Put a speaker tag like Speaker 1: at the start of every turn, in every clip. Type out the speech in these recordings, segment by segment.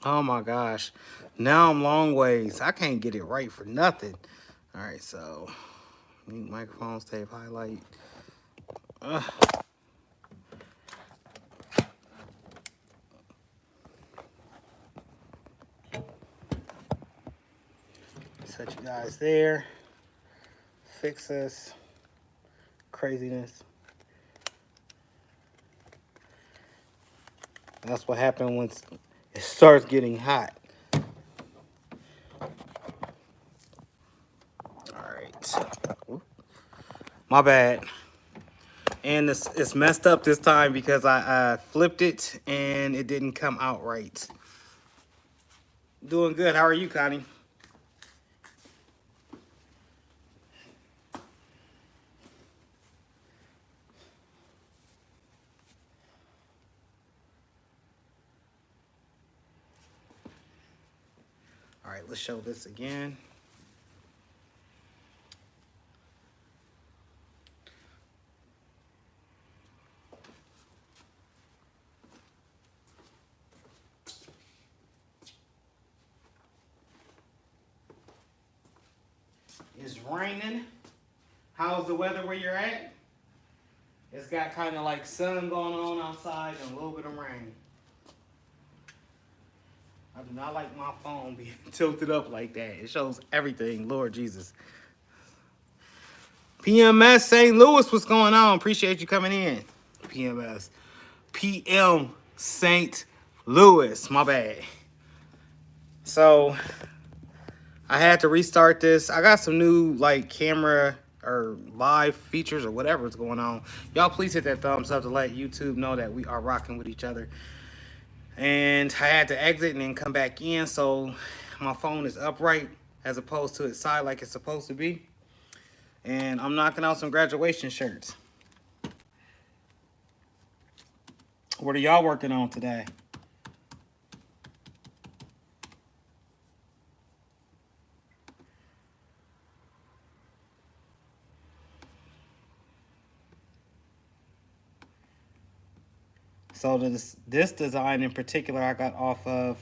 Speaker 1: Oh my gosh. Now I'm long ways. I can't get it right for nothing. All right, so mute microphones, tape highlight. Ugh. Set you guys there. Fix this craziness. That's what happened when it starts getting hot. All right. My bad. And it's messed up this time because I flipped it and it didn't come out right. Doing good. How are you, Connie? All right, let's show this again. It's raining. How's the weather where you're at? It's got kind of like sun going on outside and a little bit of rain. I do not like my phone being tilted up like that. It shows everything, Lord Jesus. PMS St. Louis, what's going on? Appreciate you coming in. PMS. PM St. Louis, my bad. So I had to restart this. I got some new like camera or live features or whatever's going on. Y'all please hit that thumbs up to let YouTube know that we are rocking with each other. And I had to exit and then come back in, so my phone is upright as opposed to its side like it's supposed to be. And I'm knocking out some graduation shirts. What are y'all working on today? So this design in particular I got off of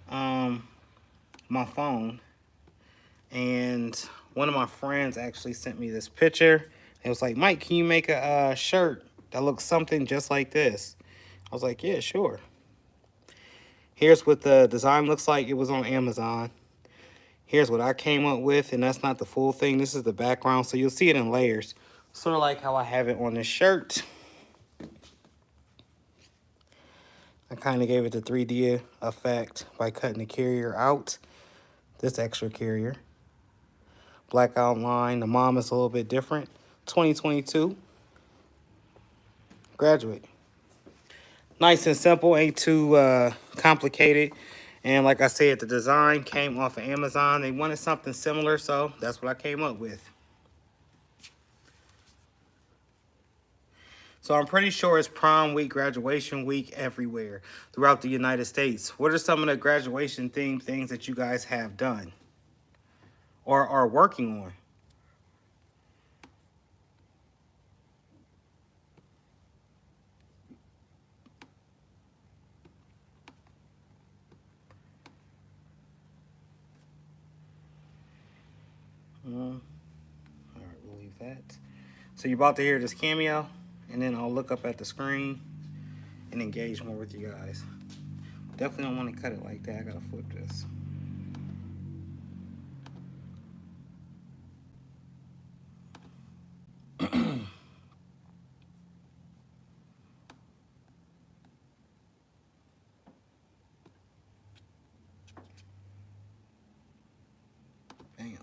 Speaker 1: my phone. And one of my friends actually sent me this picture. It was like, Mike, can you make a shirt that looks something just like this? I was like, yeah, sure. Here's what the design looks like. It was on Amazon. Here's what I came up with, and that's not the full thing. This is the background, so you'll see it in layers. Sort of like how I have it on this shirt. I kind of gave it the 3D effect by cutting the carrier out. This extra carrier. Black outline. The mom is a little bit different. 2022. Graduate. Nice and simple, ain't too complicated. And like I said, the design came off of Amazon. They wanted something similar, so that's what I came up with. So I'm pretty sure it's prom week, graduation week everywhere throughout the United States. What are some of the graduation themed things that you guys have done or are working on? All right, we'll leave that. So you're about to hear this cameo, and then I'll look up at the screen and engage more with you guys. Definitely don't want to cut it like that. I gotta flip this. Bam.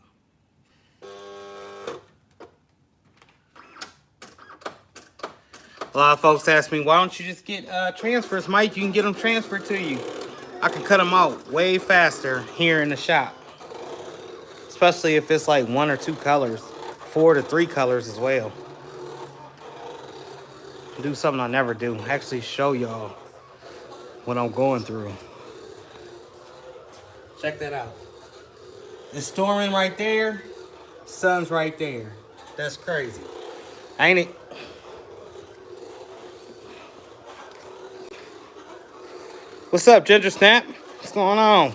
Speaker 1: A lot of folks ask me, why don't you just get transfers, Mike? You can get them transferred to you. I can cut them out way faster here in the shop. Especially if it's like 1 or 2 colors, 4 to 3 colors as well. Do something I never do. Actually show y'all what I'm going through. Check that out. It's storming right there. Sun's right there. That's crazy. Ain't it? What's up, Ginger Snap? What's going on?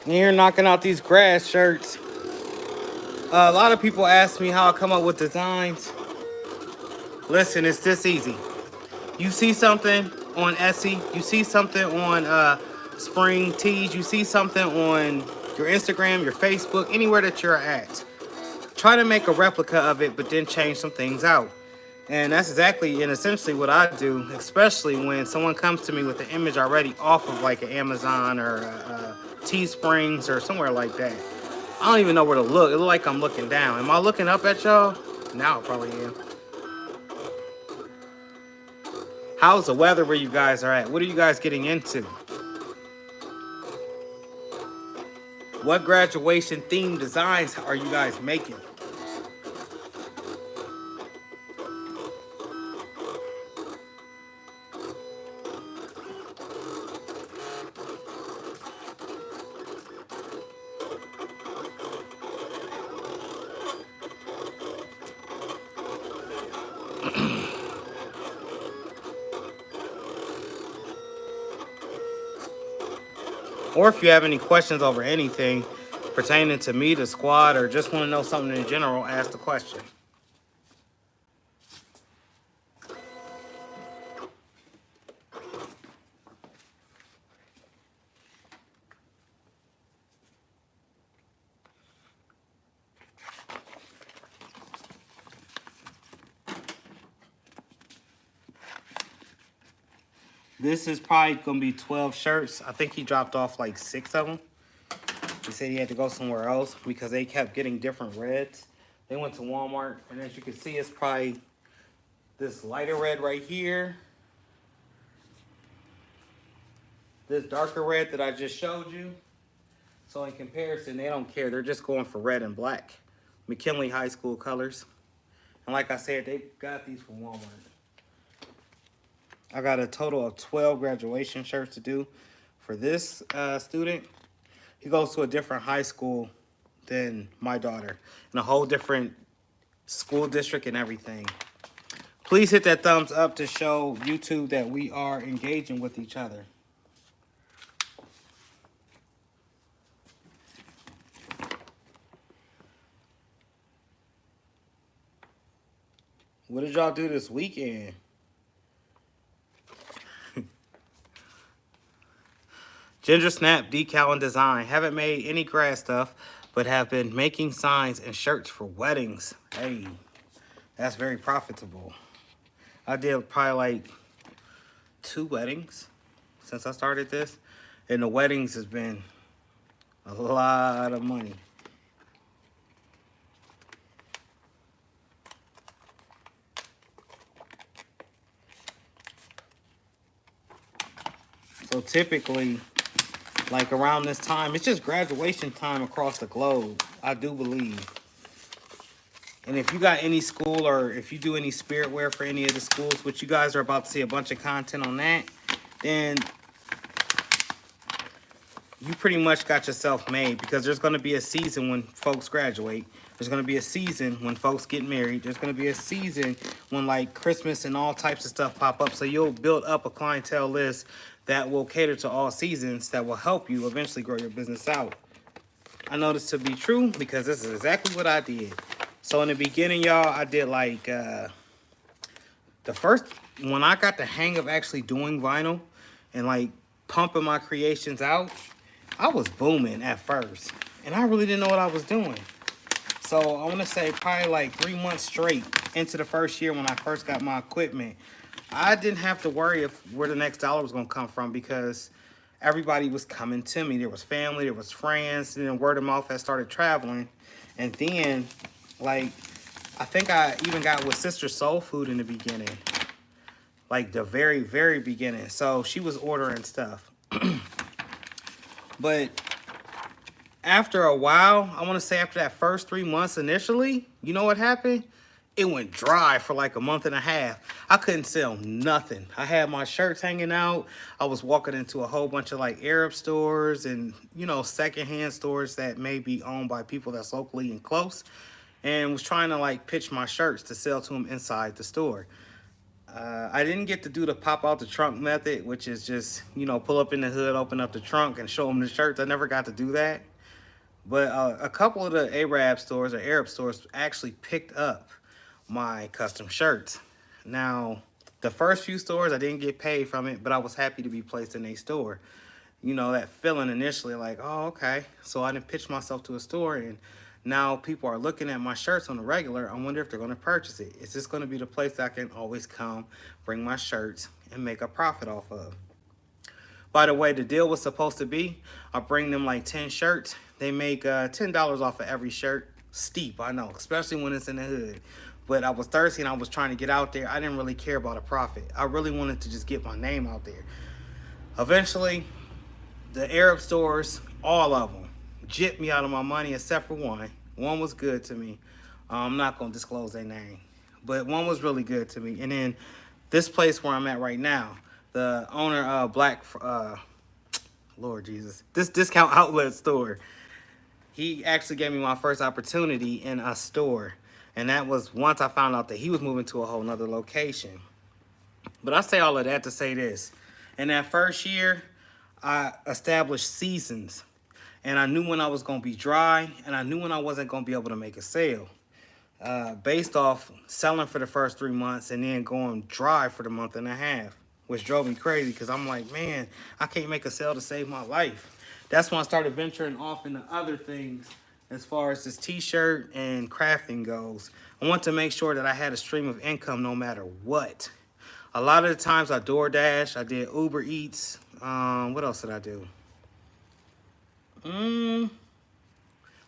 Speaker 1: You're here knocking out these grass shirts. A lot of people ask me how I come up with designs. Listen, it's this easy. You see something on Etsy, you see something on Spring Tees, you see something on your Instagram, your Facebook, anywhere that you're at. Try to make a replica of it, but then change some things out. And that's exactly and essentially what I do, especially when someone comes to me with an image already off of like an Amazon or Teesprings or somewhere like that. I don't even know where to look. It looks like I'm looking down. Am I looking up at y'all? Now I probably am. How's the weather where you guys are at? What are you guys getting into? What graduation theme designs are you guys making? Or if you have any questions over anything pertaining to me, the squad, or just want to know something in general, ask the question. This is probably going to be 12 shirts. I think he dropped off like 6 of them. He said he had to go somewhere else because they kept getting different reds. They went to Walmart, and as you can see, it's probably this lighter red right here. This darker red that I just showed you. So in comparison, they don't care. They're just going for red and black. McKinley High School colors. And like I said, they got these from Walmart. I got a total of 12 graduation shirts to do for this student. He goes to a different high school than my daughter, in a whole different school district and everything. Please hit that thumbs up to show YouTube that we are engaging with each other. What did y'all do this weekend? Ginger Snap decal and design. Haven't made any grass stuff, but have been making signs and shirts for weddings. Hey, that's very profitable. I did probably like 2 weddings since I started this. And the weddings has been a lot of money. So typically, like around this time, it's just graduation time across the globe, I do believe. And if you got any school or if you do any spirit wear for any of the schools, which you guys are about to see a bunch of content on that, then you pretty much got yourself made, because there's going to be a season when folks graduate. There's going to be a season when folks get married. There's going to be a season when like Christmas and all types of stuff pop up. So you'll build up a clientele list that will cater to all seasons, that will help you eventually grow your business out. I know this to be true because this is exactly what I did. So in the beginning, y'all, I did like the first, when I got the hang of actually doing vinyl and like pumping my creations out, I was booming at first, and I really didn't know what I was doing. So I want to say probably like 3 months straight into the first year when I first got my equipment, I didn't have to worry if where the next dollar was going to come from, because everybody was coming to me. There was family, there was friends, and then word of mouth had started traveling. And then, like, I think I even got with Sister Soul Food in the beginning. Like the very, very beginning. So she was ordering stuff. But after a while, I want to say after that first 3 months initially, you know what happened? It went dry for like a month and a half. I couldn't sell nothing. I had my shirts hanging out. I was walking into a whole bunch of like Arab stores and, you know, secondhand stores that may be owned by people that's locally and close, and was trying to like pitch my shirts to sell to them inside the store. I didn't get to do the pop out the trunk method, which is just, you know, pull up in the hood, open up the trunk, and show them the shirts. I never got to do that. But a couple of the Arab stores or Arab stores actually picked up my custom shirts. Now, the first few stores, I didn't get paid from it, but I was happy to be placed in a store. You know, that feeling initially like, oh, okay. So I didn't pitch myself to a store, and now people are looking at my shirts on the regular. I wonder if they're going to purchase it. Is this going to be the place that I can always come, bring my shirts, and make a profit off of? By the way, the deal was supposed to be, I bring them like 10 shirts. They make $10 off of every shirt. Steep, I know, especially when it's in the hood. But I was thirsty and I was trying to get out there. I didn't really care about a profit. I really wanted to just get my name out there. Eventually, the Arab stores, all of them, gypped me out of my money except for one. One was good to me. I'm not going to disclose their name. But one was really good to me. And then this place where I'm at right now, the owner of Lord Jesus, this discount outlet store, he actually gave me my first opportunity in a store. And that was once I found out that he was moving to a whole nother location. But I say all of that to say this. In that first year, I established seasons. And I knew when I was going to be dry, and I knew when I wasn't going to be able to make a sale. Based off selling for the first 3 months and then going dry for the month and a half, which drove me crazy because I'm like, man, I can't make a sale to save my life. That's when I started venturing off into other things as far as this t-shirt and crafting goes. I want to make sure that I had a stream of income no matter what. A lot of the times I DoorDash, I did Uber Eats. What else did I do?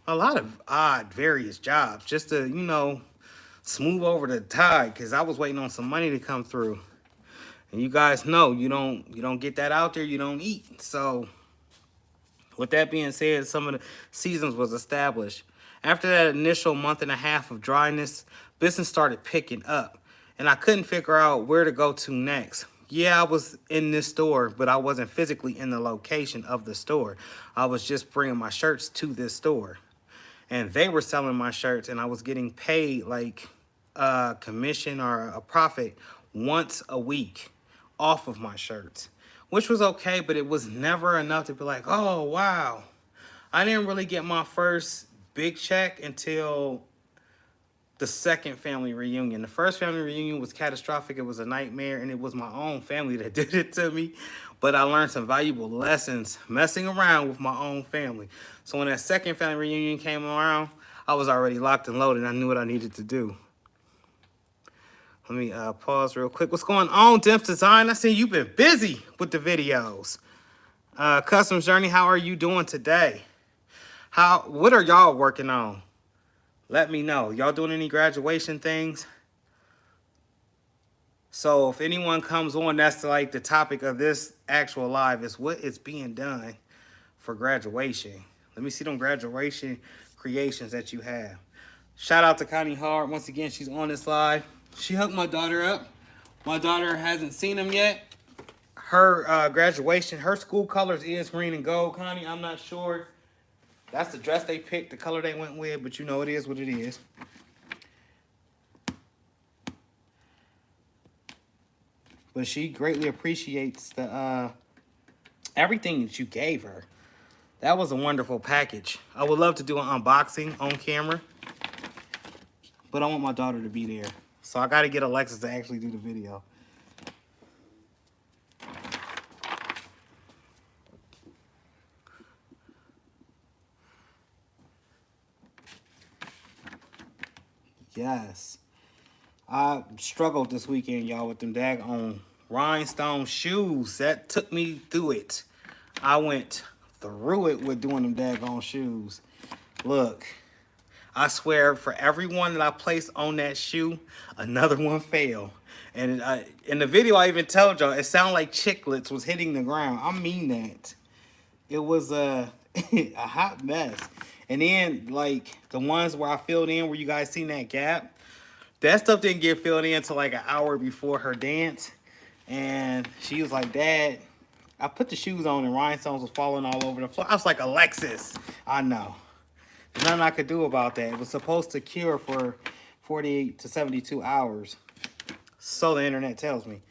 Speaker 1: A lot of odd, various jobs just to, you know, smooth over the tide because I was waiting on some money to come through. And you guys know you don't get that out there, you don't eat. So with that being said, some of the seasons was established. After that initial month and a half of dryness, business started picking up. And I couldn't figure out where to go to next. Yeah, I was in this store, but I wasn't physically in the location of the store. I was just bringing my shirts to this store. And they were selling my shirts, and I was getting paid like a commission or a profit once a week off of my shirts, which was okay, but it was never enough to be like, oh, wow. I didn't really get my first big check until the second family reunion. The first family reunion was catastrophic. It was a nightmare, and it was my own family that did it to me. But I learned some valuable lessons messing around with my own family. So when that second family reunion came around, I was already locked and loaded. And I knew what I needed to do. Let me pause real quick. What's going on, Dimps Design? I see you've been busy with the videos. Customs Journey, how are you doing today? What are y'all working on? Let me know. Y'all doing any graduation things? So if anyone comes on, that's like the topic of this actual live is what is being done for graduation. Let me see them graduation creations that you have. Shout out to Connie Hard. Once again, she's on this live. She hooked my daughter up. My daughter hasn't seen them yet. Her graduation, her school colors is green and gold, Connie. I'm not sure. That's the dress they picked, the color they went with, but you know it is what it is. But she greatly appreciates the everything that you gave her. That was a wonderful package. I would love to do an unboxing on camera, but I want my daughter to be there. So I got to get Alexis to actually do the video. Yes. I struggled this weekend, y'all, with them daggone rhinestone shoes. That took me through it. I went through it with doing them daggone shoes. Look, I swear for every one that I placed on that shoe, another one fell. And in the video, I even told y'all, it sounded like chiclets was hitting the ground. I mean that. It was a hot mess. And then, like, the ones where I filled in, where you guys seen that gap, that stuff didn't get filled in until like an hour before her dance. And she was like, Dad, I put the shoes on and rhinestones was falling all over the floor. I was like, Alexis, I know. There's nothing I could do about that. It was supposed to cure for 48 to 72 hours. So the internet tells me.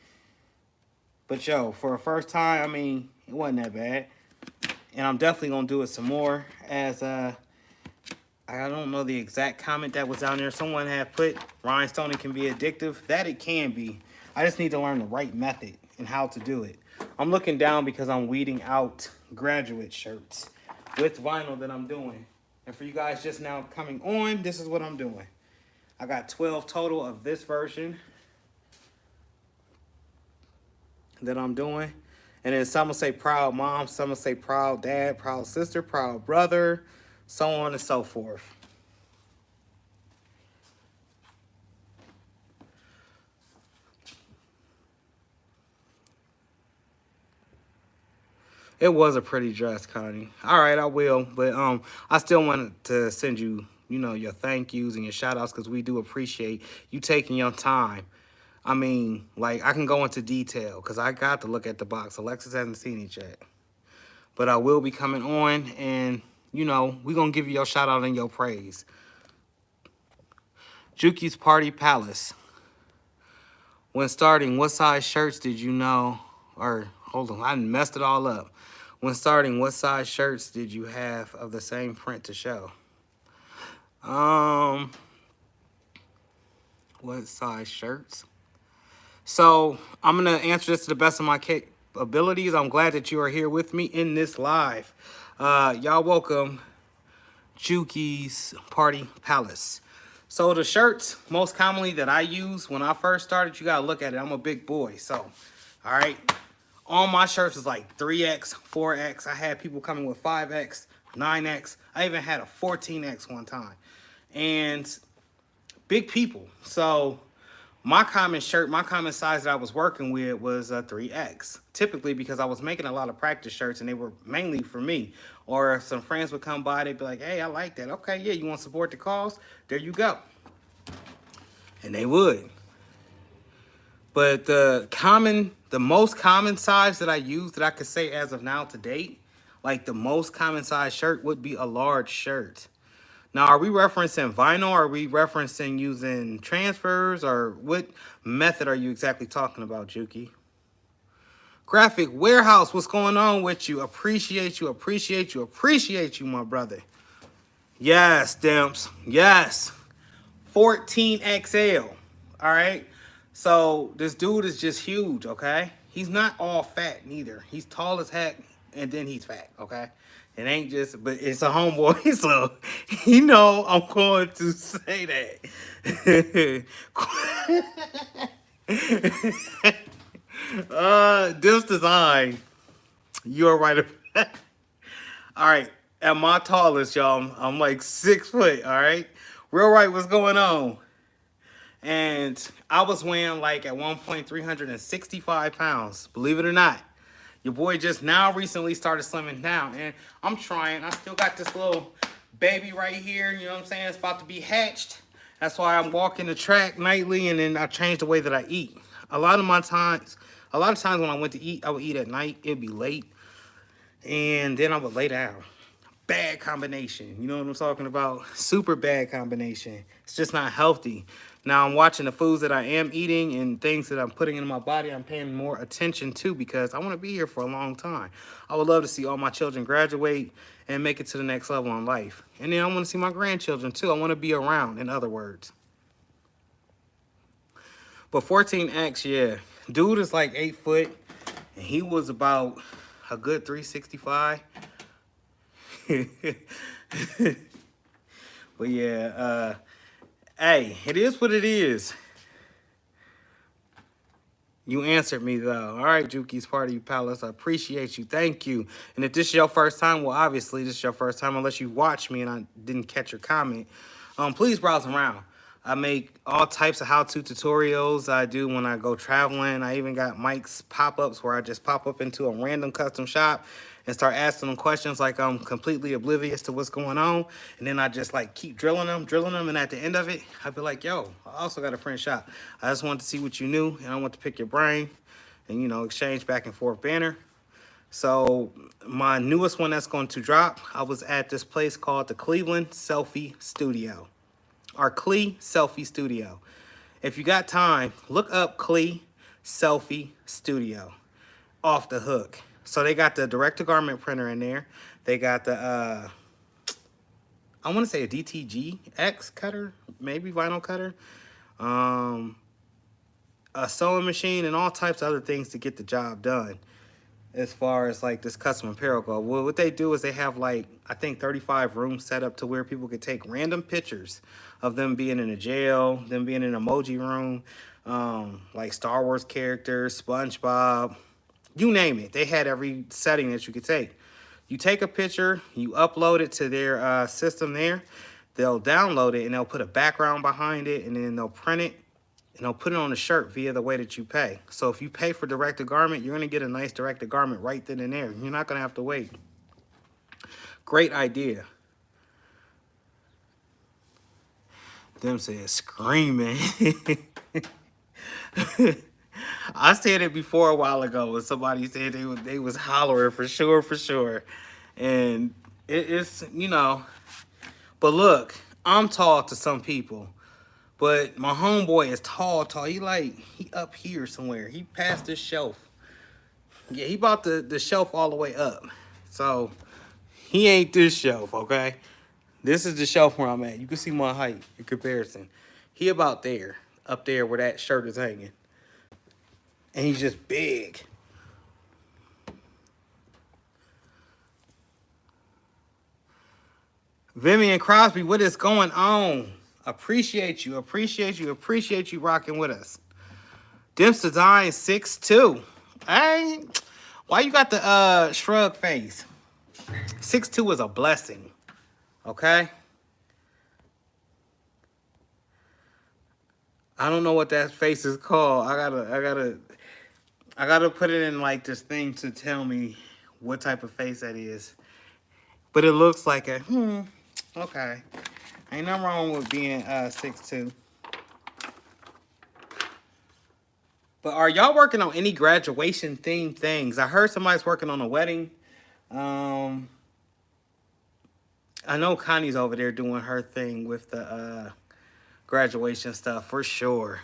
Speaker 1: But yo, for a first time, I mean, it wasn't that bad. And I'm definitely gonna do it some more. As I don't know the exact comment that was down there. Someone had put rhinestoning can be addictive. That it can be. I just need to learn the right method and how to do it. I'm looking down because I'm weeding out graduate shirts with vinyl that I'm doing. And for you guys just now coming on, this is what I'm doing. I got 12 total of this version that I'm doing. And then some will say proud mom, some will say proud dad, proud sister, proud brother, so on and so forth. It was a pretty dress, Connie. All right, I will. But I still wanted to send you, you know, your thank yous and your shout outs because we do appreciate you taking your time. I mean, like, I can go into detail because I got to look at the box. Alexis hasn't seen it yet. But I will be coming on and, you know, we're going to give you your shout out and your praise. Juki's Party Palace. When starting, what size shirts did you know? Or, hold on, I messed it all up. When starting, what size shirts did you have of the same print to show? What size shirts? So, I'm going to answer this to the best of my abilities. I'm glad that you are here with me in this live. Y'all welcome Juki's Party Palace. So the shirts, most commonly that I use when I first started, you gotta look at it. I'm a big boy, so, all right. All my shirts was like 3X, 4X. I had people coming with 5X, 9X. I even had a 14X one time. And big people. So my common shirt, my common size that I was working with was a 3X. Typically because I was making a lot of practice shirts and they were mainly for me. Or if some friends would come by, they'd be like, hey, I like that. Okay, yeah, you want to support the cause? There you go. And they would. But the most common size that I use that I could say as of now to date, like the most common size shirt would be a large shirt. Now, are we referencing vinyl? Are we referencing using transfers? Or what method are you exactly talking about, Juki? Graphic Warehouse, what's going on with you? Appreciate you, appreciate you, appreciate you, my brother. Yes, Dimps. Yes. 14XL. All right. So this dude is just huge, okay? He's not all fat neither. He's tall as heck, and then he's fat, okay? It ain't just, but it's a homeboy, so you know I'm going to say that. This design, you're right. All right, at my tallest, y'all, I'm like 6 foot, all right? Real right, what's going on? And I was weighing like at one point 365 pounds, believe it or not. Your boy just now recently started slimming down, and I'm trying. I still got this little baby right here, you know what I'm saying? It's about to be hatched. That's why I'm walking the track nightly, and then I changed the way that I eat. A lot of times when I went to eat, I would eat at night. It'd be late, and then I would lay down. Bad combination. You know what I'm talking about? Super bad combination. It's just not healthy. Now I'm watching the foods that I am eating and things that I'm putting in my body. I'm paying more attention to because I want to be here for a long time. I would love to see all my children graduate and make it to the next level in life. And then I want to see my grandchildren too. I want to be around, in other words. But 14X, yeah. Dude is like 8 foot and he was about a good 365. But yeah, hey, it is what it is. You answered me though. All right, Juki's Party Palace. I appreciate you. Thank you. And if this is your first time, well, obviously this is your first time unless you watched me and I didn't catch your comment. Please browse around. I make all types of how-to tutorials. I do when I go traveling. I even got Mike's pop-ups where I just pop up into a random custom shop and start asking them questions like I'm completely oblivious to what's going on. And then I just like keep drilling them. And at the end of it, I'd be like, yo, I also got a print shop. I just wanted to see what you knew and I want to pick your brain and, you know, exchange back and forth banner. So my newest one that's going to drop, I was at this place called the Cleveland Selfie Studio. Our Clee Selfie Studio. If you got time, look up Klee Selfie Studio. Off the hook. So they got the direct-to-garment printer in there. They got the, I want to say a DTG X cutter, maybe vinyl cutter. A sewing machine and all types of other things to get the job done as far as like this custom apparel go. Well, what they do is they have like, I think 35 rooms set up to where people could take random pictures of them being in a jail, them being in an emoji room, like Star Wars characters, SpongeBob, you name it. They had every setting that you could take. You take a picture, you upload it to their system there, they'll download it and they'll put a background behind it, and then they'll print it and they'll put it on the shirt via the way that you pay. So if you pay for direct-to-garment, you're going to get a nice direct-to-garment right then and there. You're not going to have to wait. Great idea. Them said screaming. I said it before a while ago when somebody said they was hollering for sure. And it's, you know, but look, I'm tall to some people. But my homeboy is tall. He up here somewhere. He passed this shelf. Yeah, he bought the shelf all the way up. So he ain't this shelf, okay? This is the shelf where I'm at. You can see my height in comparison. He about there, up there where that shirt is hanging. And he's just big. Vivian Crosby, what is going on? Appreciate you rocking with us. Dimps Design 6'2". Hey, why you got the shrug face? 6'2" is a blessing. Okay? I don't know what that face is called. I gotta put it in like this thing to tell me what type of face that is. But it looks like a okay. Ain't nothing wrong with being 6'2". But are y'all working on any graduation themed things? I heard somebody's working on a wedding. I know Connie's over there doing her thing with the graduation stuff for sure.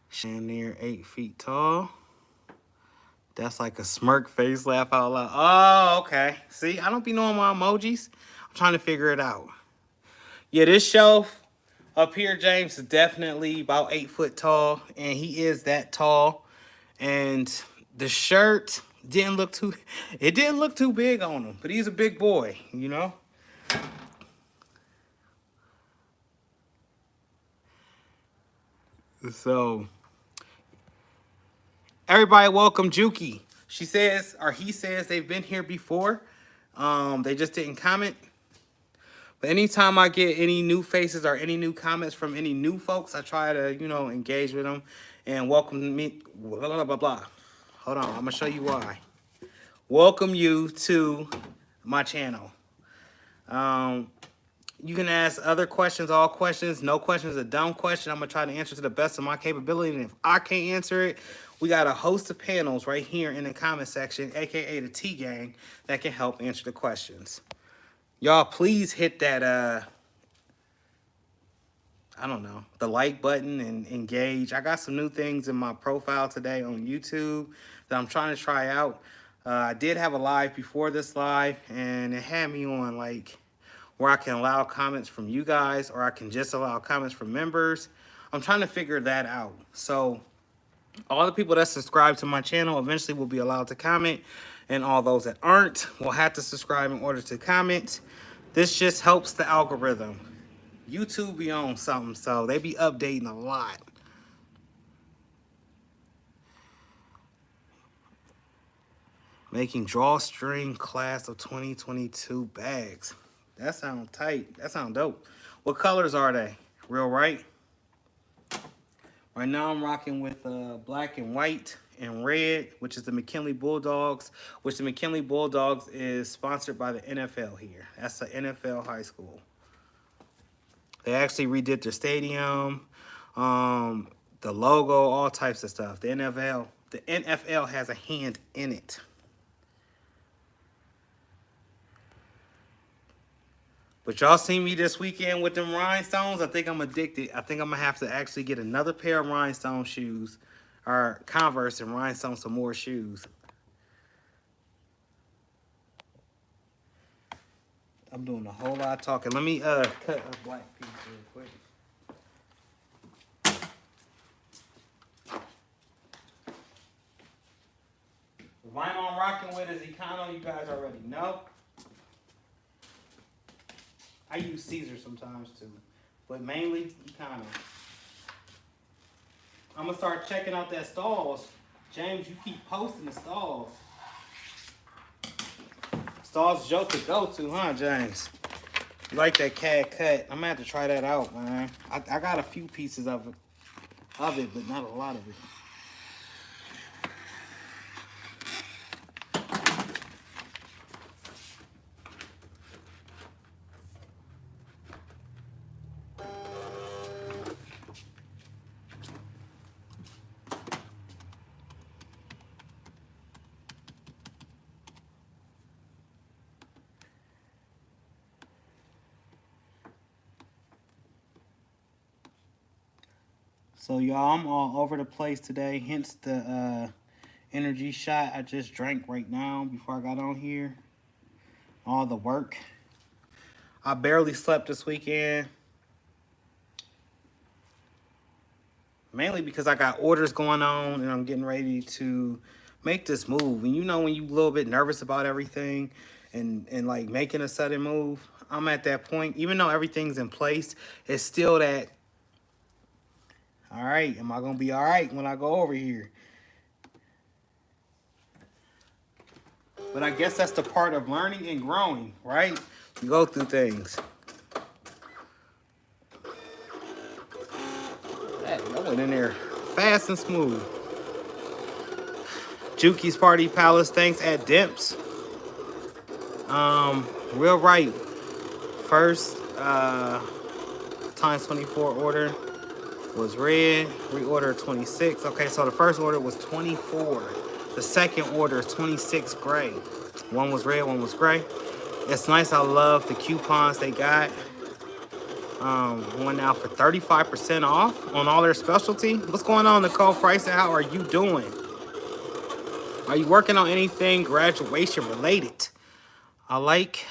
Speaker 1: She's near 8 feet tall. That's like a smirk face, laugh out loud. Oh, okay. See, I don't be knowing my emojis. I'm trying to figure it out. Yeah, this shelf up here, James, is definitely about 8 foot tall, and he is that tall. And the shirt didn't look too big on him, but he's a big boy, you know? So everybody welcome Juki. She says, or he says, they've been here before. They just didn't comment. But anytime I get any new faces or any new comments from any new folks, I try to, you know, engage with them and welcome me. Blah, blah, blah. Hold on, I'm gonna show you why. Welcome you to my channel. You can ask other questions, all questions. No question is a dumb question. I'm gonna try to answer to the best of my capability. And if I can't answer it, we got a host of panels right here in the comment section, aka the T Gang, that can help answer the questions. Y'all, please hit that, I don't know, the like button and engage. I got some new things in my profile today on YouTube that I'm trying to try out. I did have a live before this live, and it had me on, like, where I can allow comments from you guys, or I can just allow comments from members. I'm trying to figure that out. So all the people that subscribe to my channel eventually will be allowed to comment, and all those that aren't will have to subscribe in order to comment. This just helps the algorithm. YouTube be on something, so they be updating a lot. Making drawstring class of 2022 bags. That sounds tight. That sounds dope. What colors are they? Real right? Right now I'm rocking with black and white and red, which is the McKinley Bulldogs, which the McKinley Bulldogs is sponsored by the NFL here. That's the NFL high school. They actually redid their stadium, the logo, all types of stuff. The NFL has a hand in it. But y'all see me this weekend with them rhinestones. I think I'm addicted. I think I'm gonna have to actually get another pair of rhinestone shoes, or Converse and rhinestone some more shoes. I'm doing a whole lot of talking. Let me cut a black piece real quick. The vinyl I'm rocking with is Econo. You guys already know. I use Caesar sometimes too, but mainly Econo. I'm gonna start checking out that stalls. James, you keep posting the stalls. Stalls joke to go to, huh, James? You like that CAD cut? I'm gonna have to try that out, man. I got a few pieces of it, but not a lot of it. So y'all, I'm all over the place today, hence the energy shot I just drank right now before I got on here. All the work. I barely slept this weekend. Mainly because I got orders going on and I'm getting ready to make this move. And you know when you a little bit nervous about everything and like making a sudden move, I'm at that point. Even though everything's in place, it's still that, all right, am I going to be all right when I go over here? But I guess that's the part of learning and growing, right? You go through things. That went in there fast and smooth. Juki's Party Palace, thanks at Dimps. Real right. First times 24 order was red. Reorder 26. Okay, so the first order was 24. The second order is 26 gray. One was red, one was gray. It's nice. I love the coupons they got. One now for 35% off on all their specialty. What's going on, Nicole Price? How are you doing? Are you working on anything graduation related? I like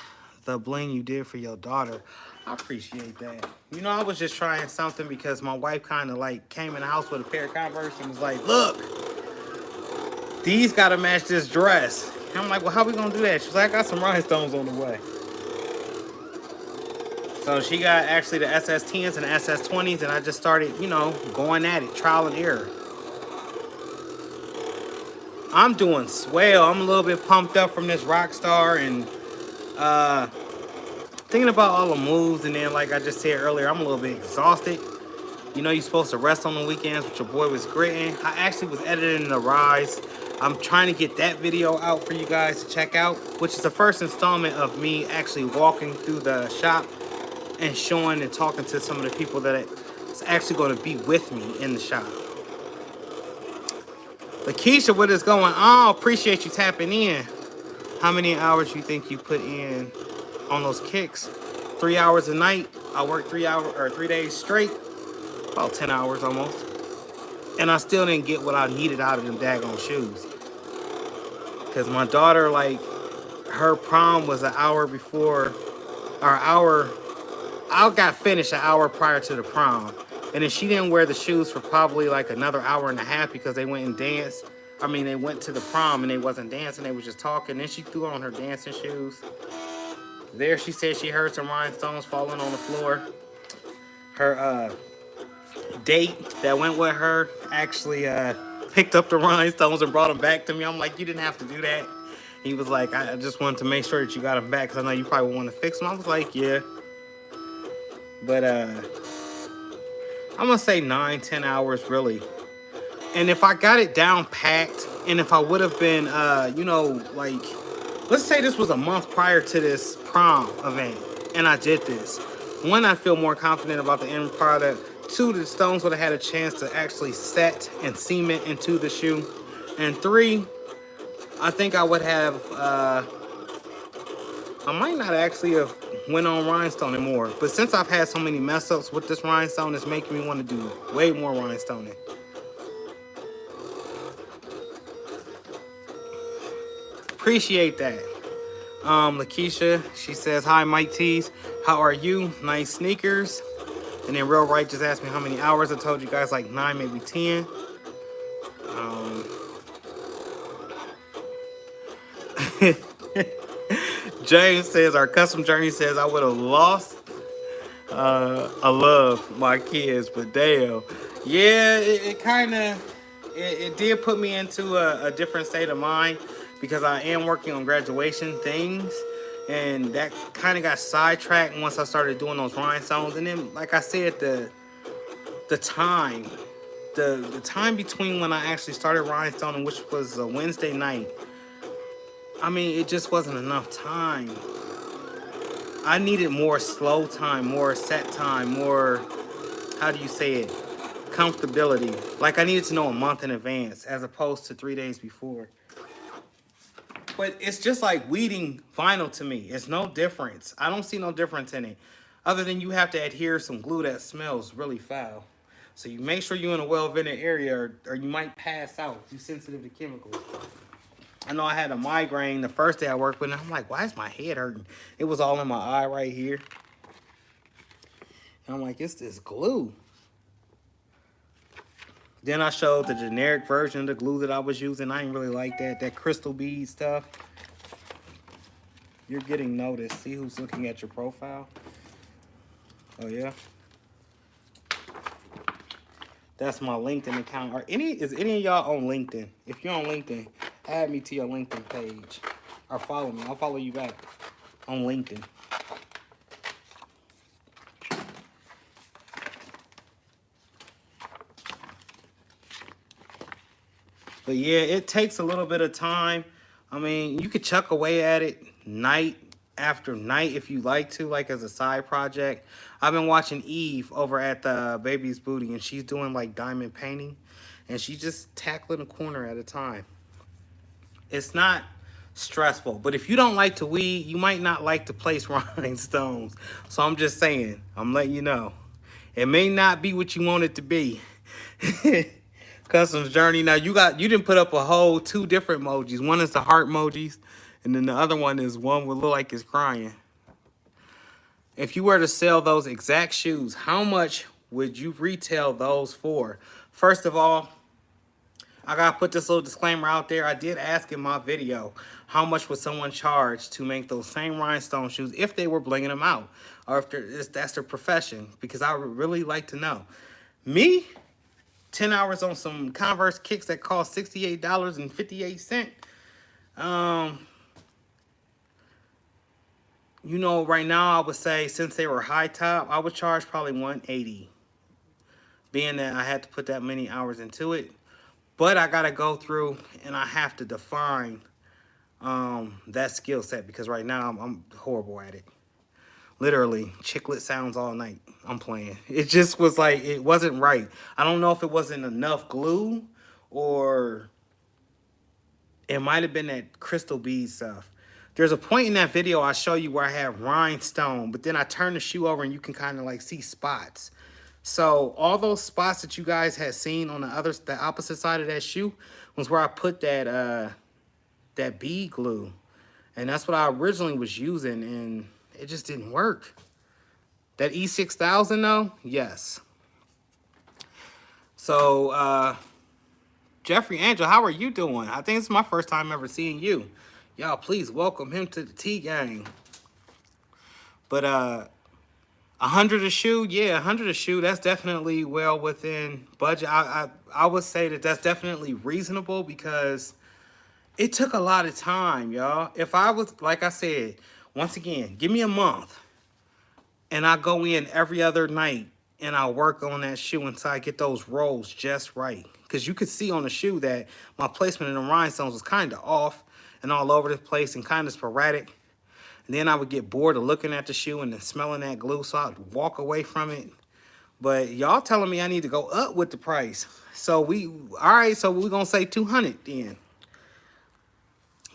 Speaker 1: the bling you did for your daughter. I appreciate that. You know, I was just trying something because my wife kind of like came in the house with a pair of Converse and was like, look, these got to match this dress. And I'm like, well, how we going to do that? She's like, I got some rhinestones on the way. So she got actually the SS10s and the SS20s, and I just started, you know, going at it, trial and error. I'm doing swell. I'm a little bit pumped up from this Rockstar and thinking about all the moves, and then like I just said earlier, I'm a little bit exhausted. You know, you're supposed to rest on the weekends, but your boy was gritting. I actually was editing the Rise. I'm trying to get that video out for you guys to check out, which is the first installment of me actually walking through the shop and showing and talking to some of the people that is actually going to be with me in the shop. Lakeisha, what is going on? Appreciate you tapping in. How many hours you think you put in on those kicks? 3 hours a night. I work 3 hours or 3 days straight. About 10 hours almost. And I still didn't get what I needed out of them daggone shoes. Because my daughter, like, her prom was an hour before, or I got finished an hour prior to the prom. And then she didn't wear the shoes for probably like another hour and a half because they went and danced. I mean, they went to the prom and they wasn't dancing. They was just talking. Then she threw on her dancing shoes. There she said she heard some rhinestones falling on the floor. Her date that went with her actually picked up the rhinestones and brought them back to me. I'm like, you didn't have to do that. He was like, I just wanted to make sure that you got them back because I know you probably want to fix them. I was like, yeah. But I'm gonna say 9-10 hours really. And if I got it down packed, and if I would have been you know, like, let's say this was a month prior to this prom event and I did this, one, I feel more confident about the end product. Two, the stones would have had a chance to actually set and cement into the shoe. And three, I think I would have I might not actually have went on rhinestone anymore, but since I've had so many mess ups with this rhinestone, it's making me want to do way more rhinestoning. Appreciate that. Lakeisha, she says, hi, Mike T's. How are you? Nice sneakers. And then Real Right just asked me how many hours. I told you guys like 9, maybe 10. Um, James says, our custom journey says, I would have lost I love my kids, but damn. Yeah, it kind of, it did put me into a different state of mind because I am working on graduation things. And that kind of got sidetracked once I started doing those rhinestones. And then, like I said, the time, the time between when I actually started rhinestoning, which was a Wednesday night, I mean, it just wasn't enough time. I needed more slow time, more set time, more, how do you say it, comfortability. Like I needed to know a month in advance as opposed to 3 days before. But it's just like weeding vinyl to me. It's no difference. I don't see no difference in it. Other than you have to adhere some glue that smells really foul. So you make sure you're in a well-vented area or you might pass out if you're sensitive to chemicals. I know I had a migraine the first day I worked with it. I'm like, why is my head hurting? It was all in my eye right here. And I'm like, it's this glue. Then I showed the generic version of the glue that I was using. I didn't really like that crystal bead stuff. You're getting noticed. See who's looking at your profile? Oh, yeah? That's my LinkedIn account. Is any of y'all on LinkedIn? If you're on LinkedIn, add me to your LinkedIn page. Or follow me. I'll follow you back on LinkedIn. But yeah, it takes a little bit of time. I mean, you could chuck away at it night after night if you like to, like as a side project. I've been watching Eve over at the Baby's Booty, and she's doing like diamond painting, and she's just tackling a corner at a time. It's not stressful, but if you don't like to weed, you might not like to place rhinestones. So I'm just saying, I'm letting you know. It may not be what you want it to be. Customs journey. Now you didn't put up a whole 2 different emojis. One is the heart emojis, and then the other one is one would look like it's crying. If you were to sell those exact shoes, how much would you retail those for? First of all, I gotta put this little disclaimer out there. I did ask in my video, how much would someone charge to make those same rhinestone shoes if they were blinging them out, or if that's their profession? Because I would really like to know. Me, 10 hours on some Converse kicks that cost $68.58. You know, right now I would say since they were high top, I would charge probably $180. Being that I had to put that many hours into it. But I gotta go through and I have to define that skill set because right now I'm horrible at it. Literally, chiclet sounds all night. I'm playing. It just was like, it wasn't right. I don't know if it wasn't enough glue or it might have been that crystal bead stuff. There's a point in that video I show you where I have rhinestone, but then I turn the shoe over and you can kind of like see spots. So all those spots that you guys had seen on the opposite side of that shoe was where I put that bead glue. And that's what I originally was using, and it just didn't work. That E6000 though, yes. So Jeffrey Angel, how are you doing? I think it's my first time ever seeing you. Y'all, please welcome him to the T gang. But 100 a shoe, yeah, 100 a shoe. That's definitely well within budget. I would say that that's definitely reasonable because it took a lot of time, y'all. If I was, like I said, once again, give me a month, and I go in every other night and I work on that shoe until I get those rolls just right. Because you could see on the shoe that my placement in the rhinestones was kind of off and all over the place and kind of sporadic. And then I would get bored of looking at the shoe and then smelling that glue, so I'd walk away from it. But y'all telling me I need to go up with the price. So all right, so we're going to say 200 then.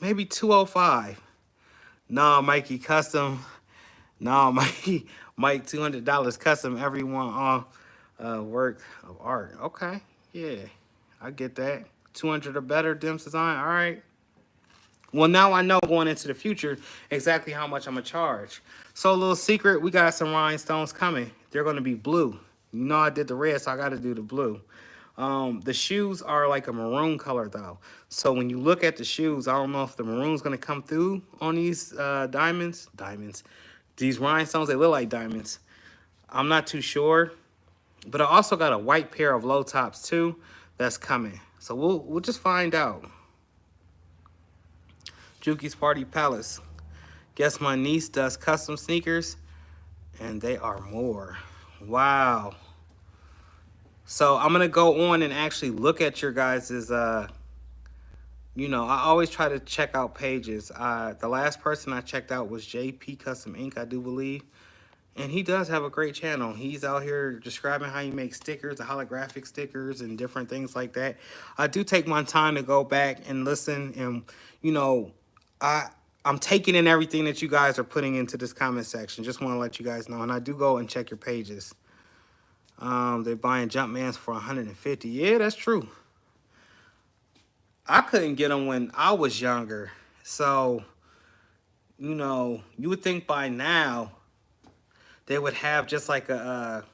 Speaker 1: Maybe 205. No, Mikey custom. No, Mikey, Mike, $200 custom. Everyone on work of art. Okay, yeah, I get that. 200 or better, Dims Design. All right. Well, now I know going into the future exactly how much I'm gonna charge. So, a little secret: we got some rhinestones coming. They're gonna be blue. You know, I did the red, so I got to do the blue. The shoes are like a maroon color though. So when you look at the shoes, I don't know if the maroon's gonna come through on these diamonds. These rhinestones, they look like diamonds. I'm not too sure, but I also got a white pair of low tops too that's coming. So we'll just find out. Juki's Party Palace. Guess my niece does custom sneakers, and they are more. Wow. So I'm gonna go on and actually look at your guys's you know, I always try to check out pages. The last person I checked out was JP Custom Ink, I do believe. And he does have a great channel. He's out here describing how you make stickers, the holographic stickers, and different things like that. I do take my time to go back and listen. And, you know, I'm taking in everything that you guys are putting into this comment section. Just want to let you guys know. And I do go and check your pages. They're buying Jumpmans for 150. Yeah, that's true. I couldn't get them when I was younger. So, you know, you would think by now they would have just like a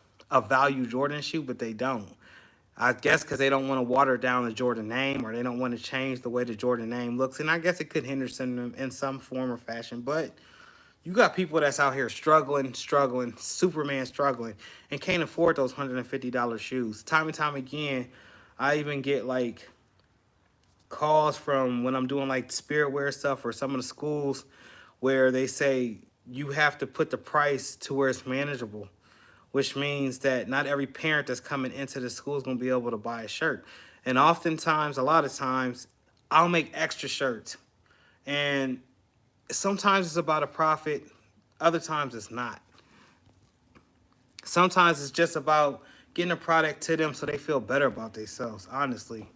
Speaker 1: value Jordan shoe, but they don't. I guess because they don't want to water down the Jordan name, or they don't want to change the way the Jordan name looks. And I guess it could hinder them in some form or fashion. But you got people that's out here struggling, Superman struggling, and can't afford those $150 shoes. Time and time again, I even get like calls from when I'm doing like spirit wear stuff or some of the schools where they say you have to put the price to where it's manageable, which means that not every parent that's coming into the school is going to be able to buy a shirt. And oftentimes, a lot of times, I'll make extra shirts. And sometimes it's about a profit, other times it's not. Sometimes it's just about getting a product to them so they feel better about themselves, honestly.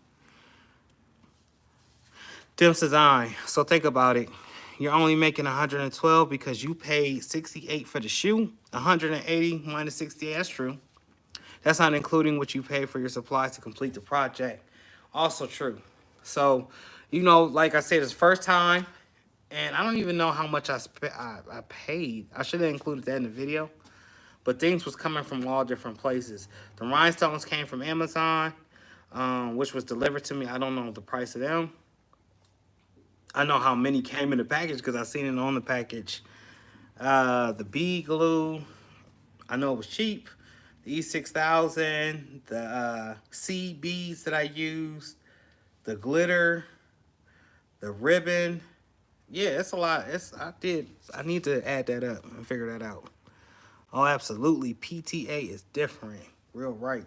Speaker 1: Dim's Design. So think about it. You're only making 112 because you paid 68 for the shoe. 180 minus 68, that's true. That's not including what you pay for your supplies to complete the project. Also true. So, you know, like I said, it's first time, and I don't even know how much I paid. I should have included that in the video. But things was coming from all different places. The rhinestones came from Amazon, which was delivered to me. I don't know the price of them. I know how many came in the package because I seen it on the package. The bead glue, I know it was cheap. The E6000, the seed beads that I used, the glitter, the ribbon. Yeah, it's a lot. I need to add that up and figure that out. Oh, absolutely. PTA is different. Real right.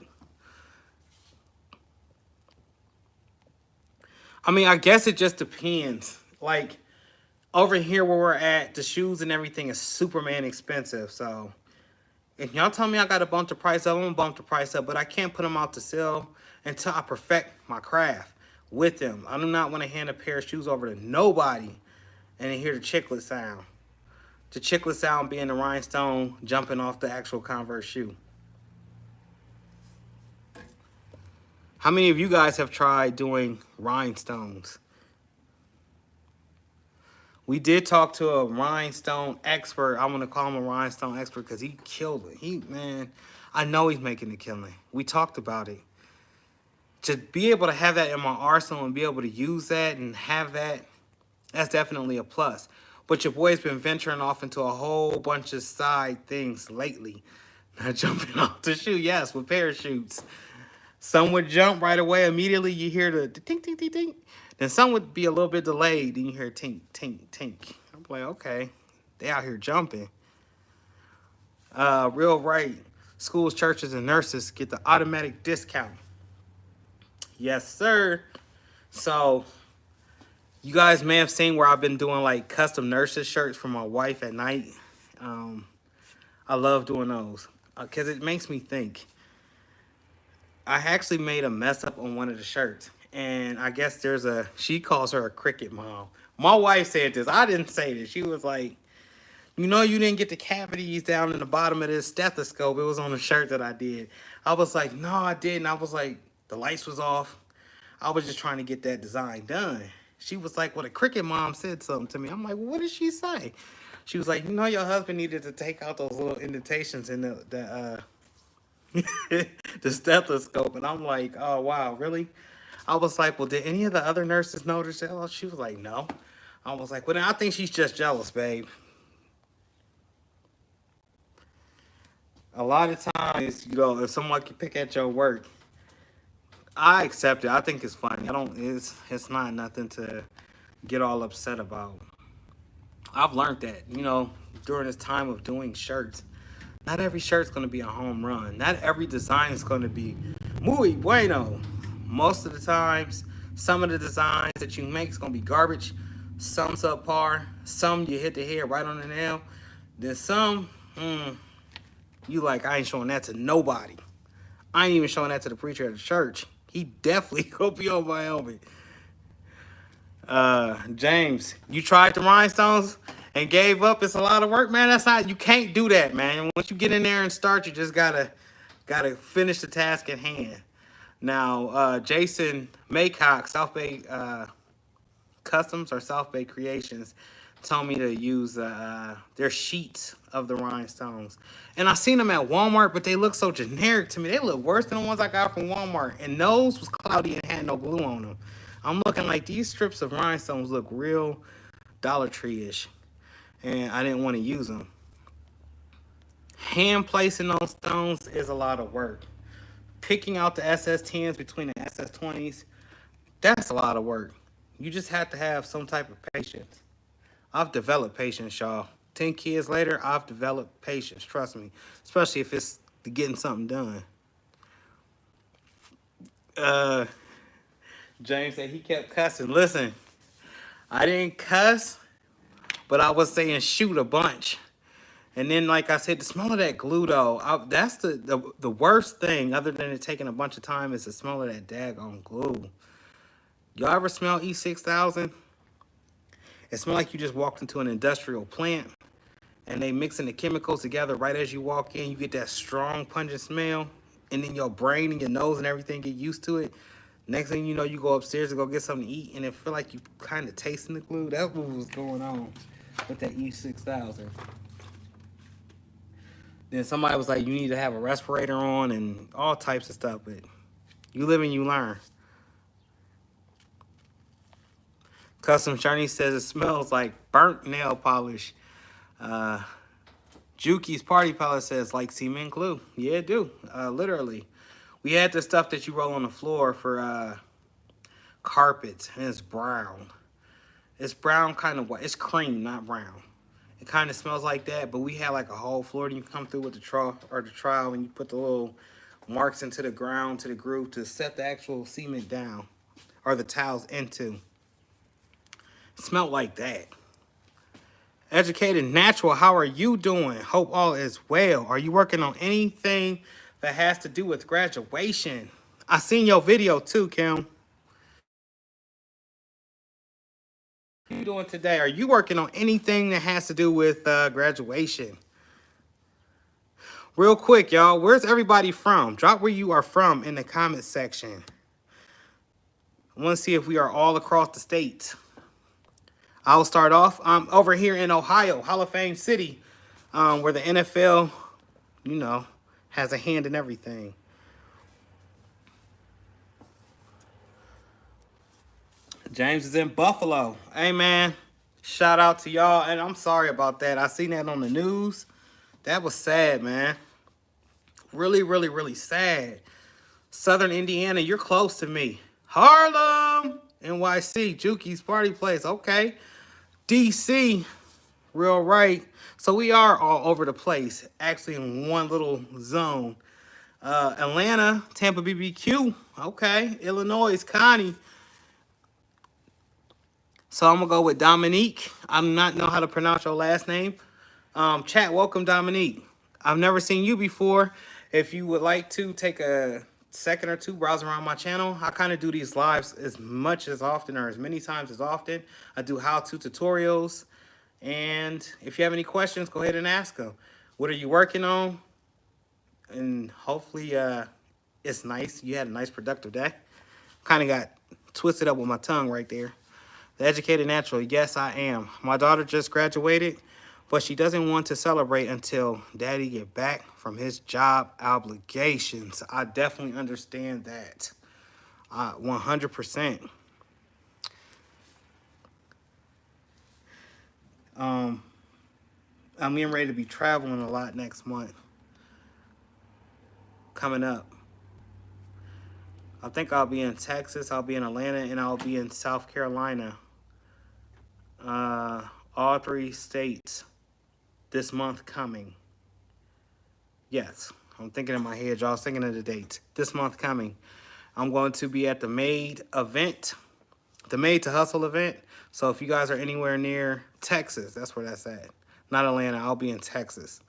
Speaker 1: I mean, I guess it just depends. Like, over here where we're at, the shoes and everything is Superman expensive. So, if y'all tell me I got to bump the price up, I'm going to bump the price up. But I can't put them out to sell until I perfect my craft with them. I do not want to hand a pair of shoes over to nobody and then hear the chiclet sound. The chiclet sound being the rhinestone jumping off the actual Converse shoe. How many of you guys have tried doing rhinestones? We did talk to a rhinestone expert. I want to call him a rhinestone expert because he killed it. Man, I know he's making a killing. We talked about it. To be able to have that in my arsenal and be able to use that and have that, that's definitely a plus. But your boy's been venturing off into a whole bunch of side things lately. Not jumping off the shoe, yes, with parachutes. Some would jump right away. Immediately you hear the tink, tink, tink, tink. Then some would be a little bit delayed. Then you hear tink, tink, tink. I'm like, okay, they out here jumping. Real right. Schools, churches, and nurses get the automatic discount. Yes, sir. So, you guys may have seen where I've been doing like custom nurses shirts for my wife at night. I love doing those because it makes me think. I actually made a mess up on one of the shirts. And I guess she calls her a cricket mom. My wife said this. I didn't say this. She was like, you know, you didn't get the cavities down in the bottom of this stethoscope. It was on the shirt that I did. I was like, no, I didn't. I was like, the lights was off. I was just trying to get that design done. She was like, well, the Cricket mom said something to me. I'm like, well, what did she say? She was like, you know, your husband needed to take out those little indentations in the stethoscope. And I'm like, oh, wow, really? I was like, well, did any of the other nurses notice that? She was like, no. I was like, well, then I think she's just jealous, babe. A lot of times, you know, if someone can pick at your work, I accept it. I think it's funny. I don't. It's not nothing to get all upset about. I've learned that, you know, during this time of doing shirts. Not every shirt's gonna be a home run. Not every design is gonna be muy bueno. Most of the times, some of the designs that you make is gonna be garbage. Some subpar. Some you hit the head right on the nail. Then some, you like, I ain't showing that to nobody. I ain't even showing that to the preacher at the church. He definitely gonna be on my helmet. James, you tried the rhinestones and gave up. It's a lot of work, man. That's not, you can't do that, man. Once you get in there and start, you just gotta finish the task at hand. Now, Jason Maycock, South Bay Customs or South Bay Creations, told me to use their sheets of the rhinestones. And I seen them at Walmart, but they look so generic to me. They look worse than the ones I got from Walmart. And those was cloudy and had no glue on them. I'm looking like these strips of rhinestones look real Dollar Tree-ish. And I didn't want to use them. Hand placing those stones is a lot of work. Picking out the SS10s between the SS20s, that's a lot of work. You just have to have some type of patience. I've developed patience, y'all. 10 kids later, I've developed patience, trust me. Especially if it's getting something done. James said he kept cussing. Listen, I didn't cuss, but I was saying shoot a bunch. And then, like I said, the smell of that glue, though, that's the worst thing, other than it taking a bunch of time, is the smell of that daggone glue. Y'all ever smell E6000? It smells like you just walked into an industrial plant, and they mixing the chemicals together right as you walk in. You get that strong, pungent smell, and then your brain and your nose and everything get used to it. Next thing you know, you go upstairs to go get something to eat, and it feel like you kind of tasting the glue. That's what was going on with that E6000. Then somebody was like, you need to have a respirator on and all types of stuff, but you live and you learn. Custom Journey says it smells like burnt nail polish. Juki's Party Palace says like cement glue. Yeah, it do. Literally. We had the stuff that you roll on the floor for carpets, and it's brown. It's brown kind of white. It's cream, not brown. It kind of smells like that, but we had like a whole floor. And you come through with the trowel and you put the little marks into the ground, to the groove, to set the actual cement down, or the tiles into. It smelled like that. Educated Natural, how are you doing? Hope all is well. Are you working on anything that has to do with graduation? I seen your video too, Kim. What are you doing today? Are you working on anything that has to do with graduation? Real quick, y'all, where's everybody from? Drop where you are from in the comment section. I want to see if we are all across the state. I'll start off over here in Ohio, Hall of Fame City, where the NFL, you know, has a hand in everything. James is in Buffalo. Hey, man, shout out to y'all. And I'm sorry about that. I seen that on the news. That was sad, man. Really, really, really sad. Southern Indiana, you're close to me. Harlem, NYC, Juki's Party Place. Okay. DC, real right. So we are all over the place, actually in one little zone. Atlanta, Tampa BBQ. Okay. Illinois, Connie. So I'm going to go with Dominique. I do not know how to pronounce your last name. Chat, welcome, Dominique. I've never seen you before. If you would like to take a second or two browsing around my channel, I kind of do these lives as much as often or as many times as often. I do how-to tutorials. And if you have any questions, go ahead and ask them. What are you working on? And hopefully it's nice. You had a nice productive day. Kind of got twisted up with my tongue right there. The Educated Natural, yes, I am. My daughter just graduated, but she doesn't want to celebrate until daddy get back from his job obligations. I definitely understand that. 100%. I'm getting ready to be traveling a lot next month. Coming up. I think I'll be in Texas, I'll be in Atlanta, and I'll be in South Carolina. All 3 states this month coming. Yes, I'm thinking in my head, y'all. Thinking of the dates. This month coming. I'm going to be at the Made event, the Made to Hustle event. So if you guys are anywhere near Texas, that's where that's at. Not Atlanta, I'll be in Texas.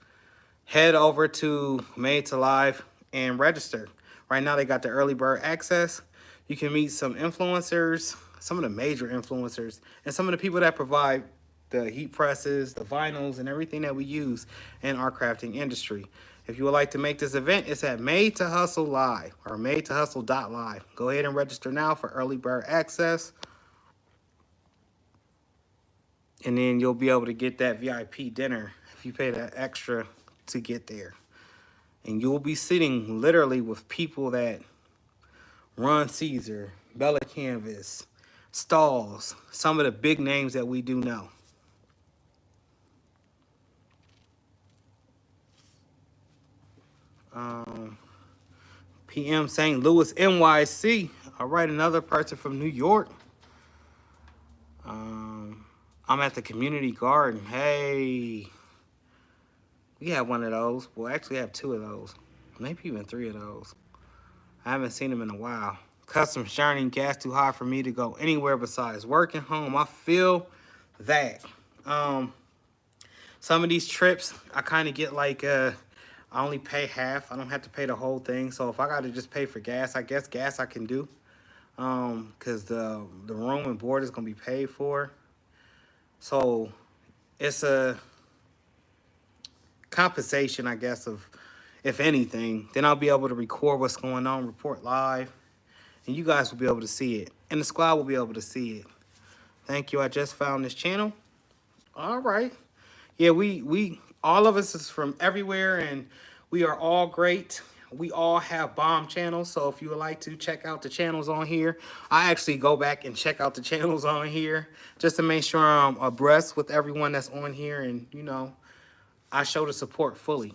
Speaker 1: Head over to Made to Live and register. Right now they got the early bird access. You can meet some influencers, some of the major influencers, and some of the people that provide the heat presses, the vinyls, and everything that we use in our crafting industry. If you would like to make this event, it's at Made to Hustle Live or madetohustle.live. Go ahead and register now for early bird access. And then you'll be able to get that VIP dinner if you pay that extra to get there. And you'll be sitting literally with people that Ron Caesar, Bella Canvas, Stalls, some of the big names that we do know. PM St. Louis, NYC. All right, another person from New York. I'm at the community garden. Hey, we have one of those. We'll actually have 2 of those. Maybe even 3 of those. I haven't seen them in a while. Customs journey, gas too high for me to go anywhere besides work and home. I feel that. Some of these trips, I kind of get like, I only pay half. I don't have to pay the whole thing. So if I got to just pay for gas, I guess gas I can do. Because the room and board is going to be paid for. So it's a compensation, I guess, of, if anything. Then I'll be able to record what's going on, report live. And you guys will be able to see it. And the squad will be able to see it. Thank you. I just found this channel. All right. Yeah, we all of us is from everywhere, and we are all great. We all have bomb channels, so if you would like to check out the channels on here, I actually go back and check out the channels on here just to make sure I'm abreast with everyone that's on here, and, you know, I show the support fully.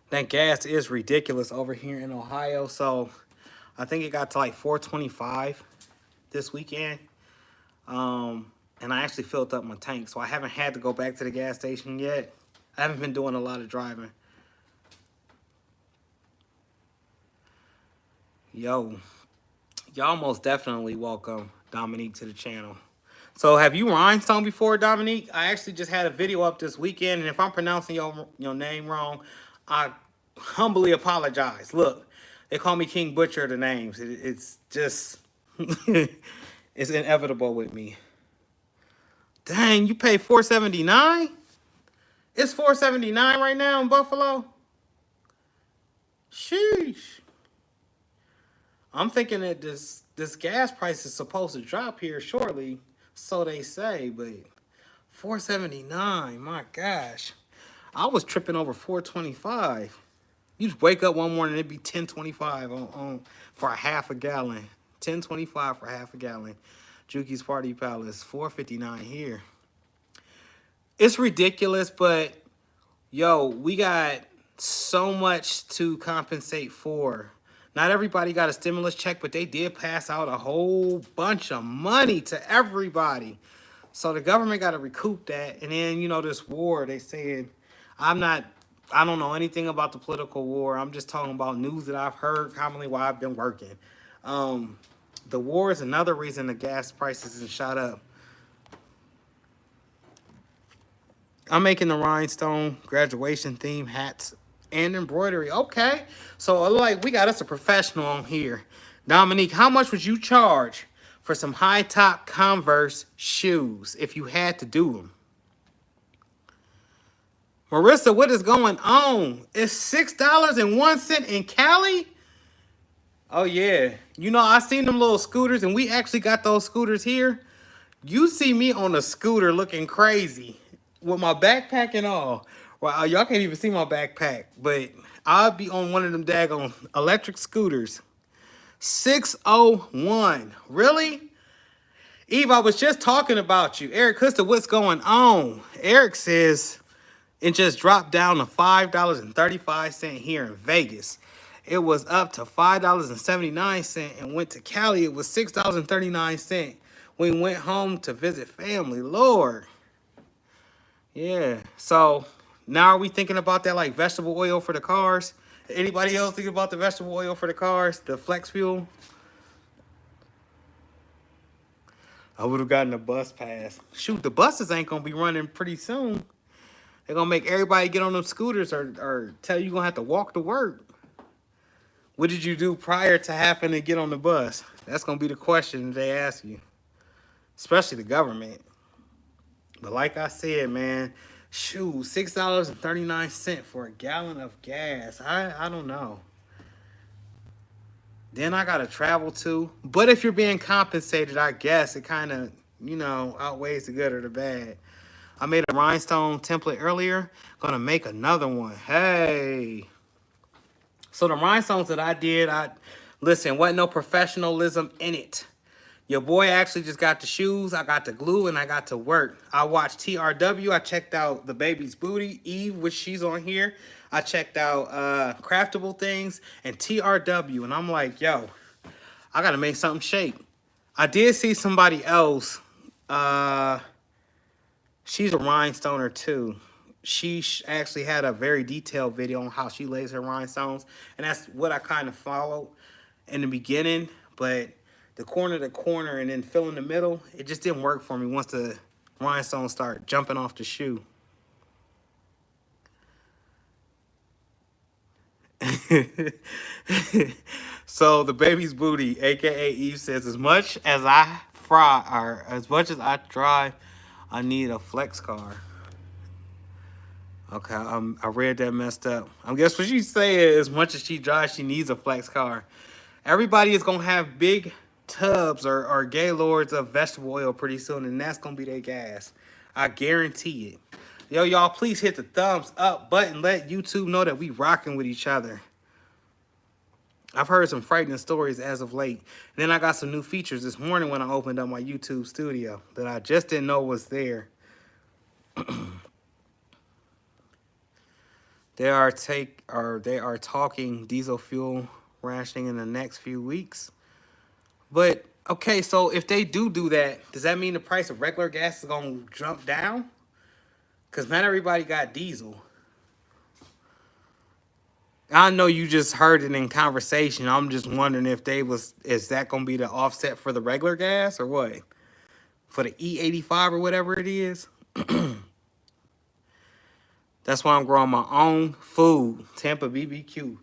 Speaker 1: That gas is ridiculous over here in Ohio, so I think it got to like $4.25 this weekend. And I actually filled up my tank, so I haven't had to go back to the gas station yet. I haven't been doing a lot of driving. Yo, y'all most definitely welcome Dominique to the channel. So have you rhinestone before, Dominique? I actually just had a video up this weekend, and if I'm pronouncing your name wrong, I humbly apologize. Look, they call me King Butcher of the names. It's just, it's inevitable with me. Dang, you pay $4.79? It's $4.79 right now in Buffalo? Sheesh. I'm thinking that this gas price is supposed to drop here shortly, so they say, but $4.79, my gosh. I was tripping over $4.25. You just wake up one morning and it'd be $10.25 on for a half a gallon. $10.25 for half a gallon. Juki's Party Palace, $4.59 here. It's ridiculous, but yo, we got so much to compensate for. Not everybody got a stimulus check, but they did pass out a whole bunch of money to everybody. So the government got to recoup that. And then, you know, this war, they said, I don't know anything about the political war. I'm just talking about news that I've heard commonly while I've been working. The war is another reason the gas prices have shot up. I'm making the rhinestone graduation theme hats and embroidery. Okay. So like we got us a professional on here. Dominique, how much would you charge for some high top Converse shoes if you had to do them? Marissa, what is going on? It's $6.01 in Cali? Oh yeah. You know, I seen them little scooters and we actually got those scooters here. You see me on a scooter looking crazy with my backpack and all. Well, y'all can't even see my backpack, but I'll be on one of them daggone electric scooters. 601. Really? Eve, I was just talking about you. Eric Custer, what's going on? Eric says it just dropped down to $5.35 here in Vegas. It was up to $5.79 and went to Cali. It was $6.39. We went home to visit family. Lord. Yeah. So now are we thinking about that like vegetable oil for the cars? Anybody else thinking about the vegetable oil for the cars? The flex fuel? I would have gotten a bus pass. Shoot, the buses ain't gonna be running pretty soon. They're gonna make everybody get on them scooters or tell you gonna have to walk to work. What did you do prior to having to get on the bus? That's gonna be the question they ask you. Especially the government. But like I said, man, shoot, $6.39 for a gallon of gas. I don't know. Then I gotta travel too. But if you're being compensated, I guess it kind of, outweighs the good or the bad. I made a rhinestone template earlier. Gonna make another one. Hey. So the rhinestones that I did, listen, wasn't no professionalism in it. Your boy actually just got the shoes, I got the glue, and I got to work. I watched TRW. I checked out the baby's booty, Eve, which she's on here. I checked out Craftable Things and TRW, and I'm like, yo, I gotta make something shake. I did see somebody else. She's a rhinestoner too. She actually had a very detailed video on how she lays her rhinestones, and that's what I kind of followed in the beginning, but the corner to corner and then fill in the middle, it just didn't work for me once the rhinestones start jumping off the shoe. So the baby's booty, aka Eve, says, as much as I drive, I need a flex car. Okay, I read that messed up. I guess what she's saying, as much as she drives, she needs a flex car. Everybody is gonna have big tubs or gaylords of vegetable oil pretty soon, and that's gonna be their gas. I guarantee it. Yo, y'all, please hit the thumbs up button. Let YouTube know that we rocking with each other. I've heard some frightening stories as of late. And then I got some new features this morning when I opened up my YouTube studio that I just didn't know was there. They are talking diesel fuel rationing in the next few weeks. But okay, so if they do that, does that mean the price of regular gas is gonna jump down? Cause not everybody got diesel. I know you just heard it in conversation. I'm just wondering if is that gonna be the offset for the regular gas or what? For the E85 or whatever it is. That's why I'm growing my own food, Tampa BBQ.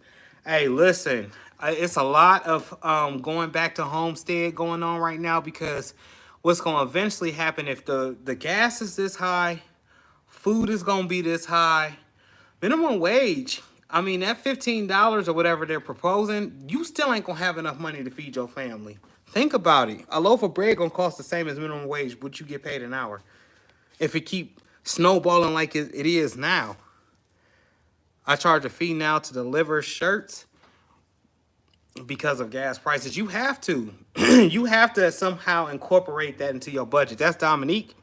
Speaker 1: Hey, listen, it's a lot of going back to homestead going on right now because what's going to eventually happen if the gas is this high, food is going to be this high, minimum wage, I mean, that $15 or whatever they're proposing, you still ain't going to have enough money to feed your family. Think about it. A loaf of bread going to cost the same as minimum wage, but you get paid an hour. If it keep snowballing like it is now. I charge a fee now to deliver shirts because of gas prices. You have to. You have to somehow incorporate that into your budget. That's Dominique.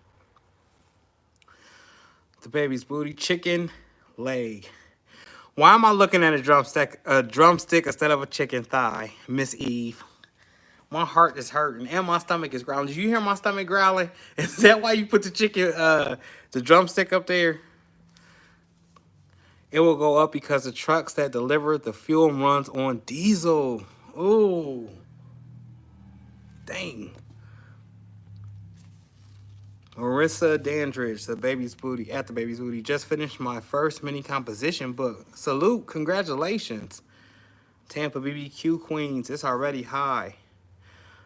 Speaker 1: The baby's booty. Chicken leg. Why am I looking at a drumstick instead of a chicken thigh, Miss Eve? My heart is hurting and my stomach is growling. Did you hear my stomach growling? Is that why you put the drumstick up there? It will go up because the trucks that deliver the fuel runs on diesel. Ooh. Dang. Marissa Dandridge, the baby's booty, at the baby's booty. Just finished my first mini composition book. Salute, congratulations. Tampa BBQ Queens, it's already high.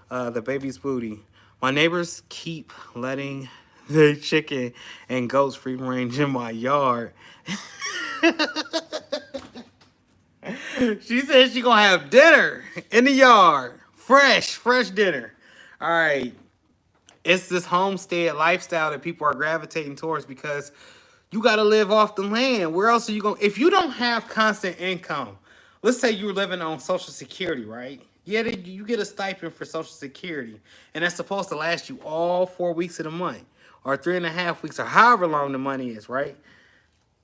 Speaker 1: The baby's booty. My neighbors keep letting the chicken and goats free range in my yard. She said she gonna have dinner in the yard. Fresh dinner. All right. It's this homestead lifestyle that people are gravitating towards because you got to live off the land. Where else are you going? If you don't have constant income, let's say you're living on Social Security, right? Yeah, you get a stipend for Social Security, and that's supposed to last you all 4 weeks of the month, or 3.5 weeks, or however long the money is, right?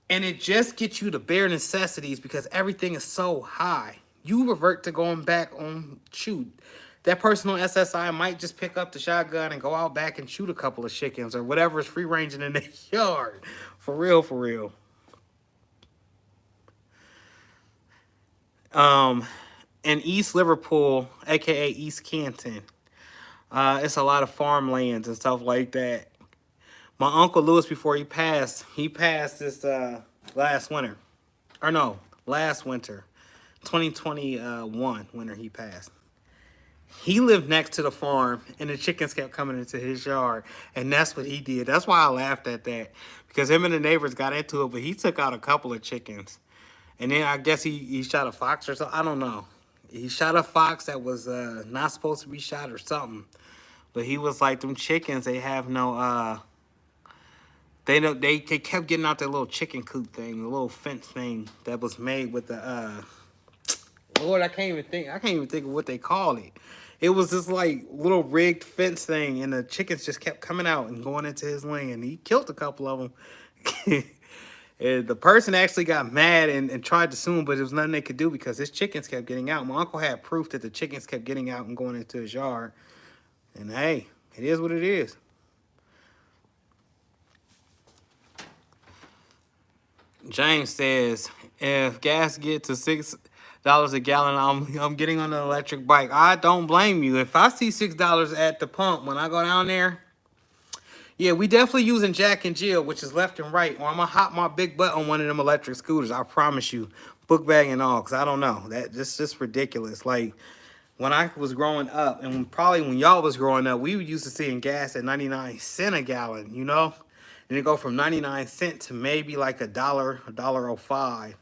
Speaker 1: And it just gets you the bare necessities because everything is so high. You revert to going back on shoot. That person on SSI might just pick up the shotgun and go out back and shoot a couple of chickens or whatever is free ranging in their yard. For real, for real. In East Liverpool, aka East Canton, it's a lot of farmlands and stuff like that. My Uncle Lewis, before he passed this last winter. Or no, last winter. 2021 winter he passed. He lived next to the farm and the chickens kept coming into his yard, and that's what he did. That's why I laughed at that, because him and the neighbors got into it, but he took out a couple of chickens. And then I guess he shot a fox or something. I don't know. He shot a fox that was not supposed to be shot or something. But he was like, them chickens, they have no they kept getting out that little chicken coop thing, the little fence thing that was made with the Lord, I can't even think of what they called it. It was this like little rigged fence thing, and the chickens just kept coming out and going into his land. He killed a couple of them. And the person actually got mad and tried to sue him, but there was nothing they could do because his chickens kept getting out. My uncle had proof that the chickens kept getting out and going into his yard. And hey, it is what it is. James says, if gas get to $6 a gallon, I'm getting on an electric bike. I don't blame you. If I see $6 at the pump when I go down there, yeah, we definitely using Jack and Jill, which is left and right. Or I'm gonna hop my big butt on one of them electric scooters. I promise you, book bag and all. Cause I don't know, that's just ridiculous. Like when I was growing up, and probably when y'all was growing up, we were used to seeing gas at 99 cents a gallon. You know, and it go from 99 cents to maybe like $1.05.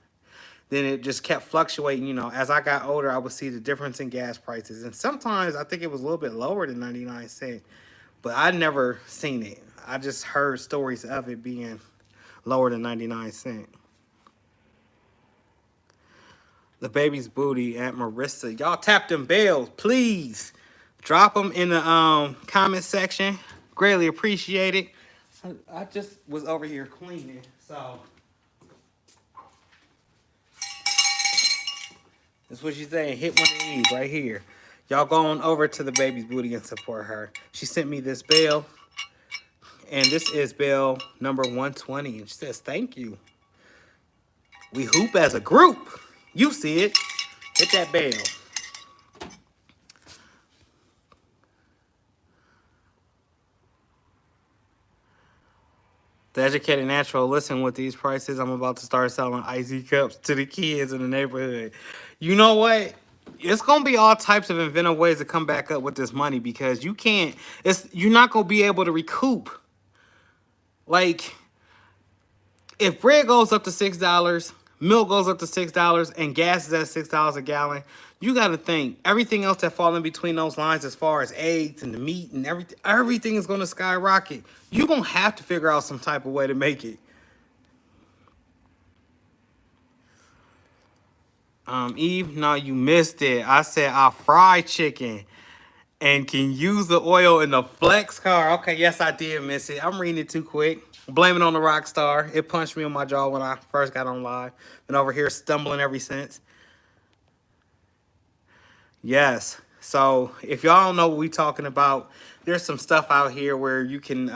Speaker 1: Then it just kept fluctuating. You know, as I got older, I would see the difference in gas prices, and sometimes I think it was a little bit lower than 99 cents. But I never seen it. I just heard stories of it being lower than 99 cents. The baby's booty at Marissa. Y'all tap them bells, please. Drop them in the comment section. Greatly appreciate it. I just was over here cleaning, so that's what she's saying. Hit one of these right here. Y'all go on over to the baby's booty and support her. She sent me this bell, and this is bell number 120, and she says thank you. We hoop as a group. You see it. Hit that bell. The Educated Natural, listen, with these prices, I'm about to start selling icy cups to the kids in the neighborhood. You know what? It's gonna be all types of inventive ways to come back up with this money because you're not gonna be able to recoup. Like, if bread goes up to $6, milk goes up to $6, and gas is at $6 a gallon, you got to think everything else that fall in between those lines, as far as eggs and the meat and everything is going to skyrocket. You're going to have to figure out some type of way to make it. Eve, no, you missed it. I said I fry chicken and can use the oil in the flex car. Okay, yes, I did miss it. I'm reading it too quick. Blame it on the rock star. It punched me in my jaw when I first got on live. Been over here stumbling ever since. Yes. So if y'all don't know what we talking about, there's some stuff out here where you can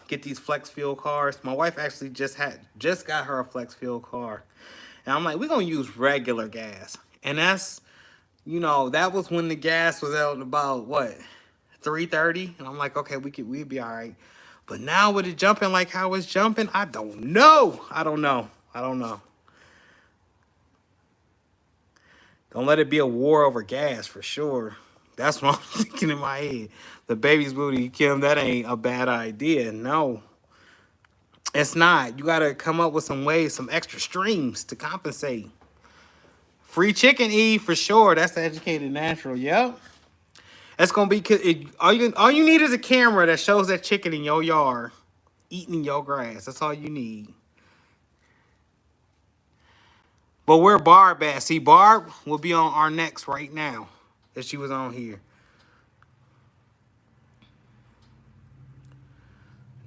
Speaker 1: get these flex fuel cars. My wife actually just got her a flex fuel car. And I'm like, we're going to use regular gas. And that's, that was when the gas was out about, what, 3.30? And I'm like, okay, we'd be all right. But now with it jumping like how it's jumping, I don't know. I don't know. I don't know. Don't let it be a war over gas for sure. That's what I'm thinking in my head. The baby's booty, Kim, that ain't a bad idea. No, it's not. You got to come up with some ways, some extra streams to compensate. Free chicken, Eve, for sure. That's the educated natural. Yep. That's going to be, all you need is a camera that shows that chicken in your yard eating your grass. That's all you need. But where Barb at? See, Barb will be on our next right now if she was on here.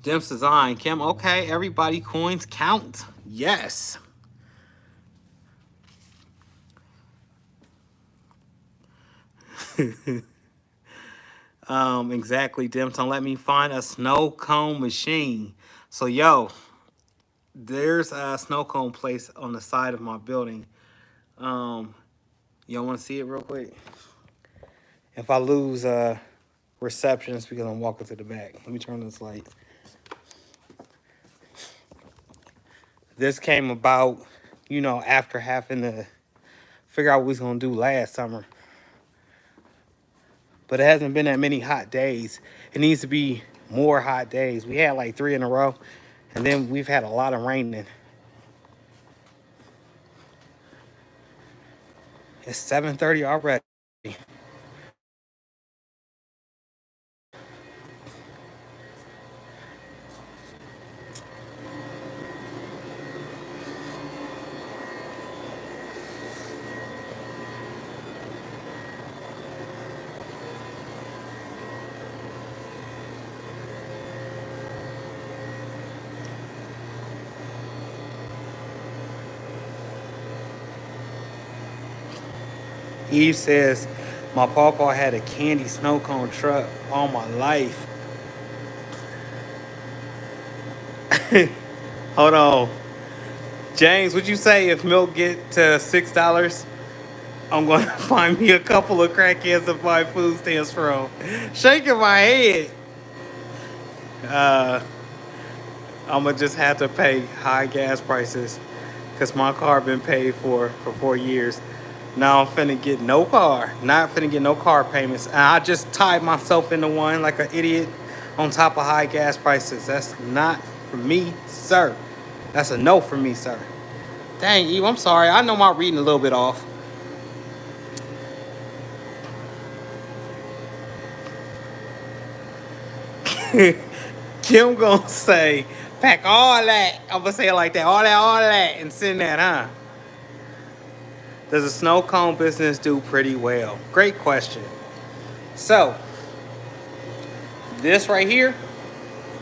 Speaker 1: Dim's design, Kim. Okay, everybody coins count. Yes. Exactly, Dimson. Let me find a snow cone machine. So, yo, there's a snow cone place on the side of my building. Y'all want to see it real quick? If I lose reception, it's because I'm walking to the back. Let me turn this light. This came about, you know, after having to figure out what we was going to do last summer. But it hasn't been that many hot days. It needs to be more hot days. We had like 3 in a row, and then we've had a lot of raining. It's 7:30 already. Eve says, my pawpaw had a candy snow cone truck all my life. Hold on. James, would you say if milk get to $6, I'm going to find me a couple of crackheads to buy food stamps from? Shaking my head. I'm going to just have to pay high gas prices because my car been paid for 4 years. Now I'm finna get no car. Not finna get no car payments. And I just tied myself into one like an idiot on top of high gas prices. That's not for me, sir. That's a no for me, sir. Dang, Eve, I'm sorry. I know my reading a little bit off. Kim gonna say, pack all that. I'm gonna say it like that. All that, and send that, huh? Does the snow cone business do pretty well? Great question. So, this right here,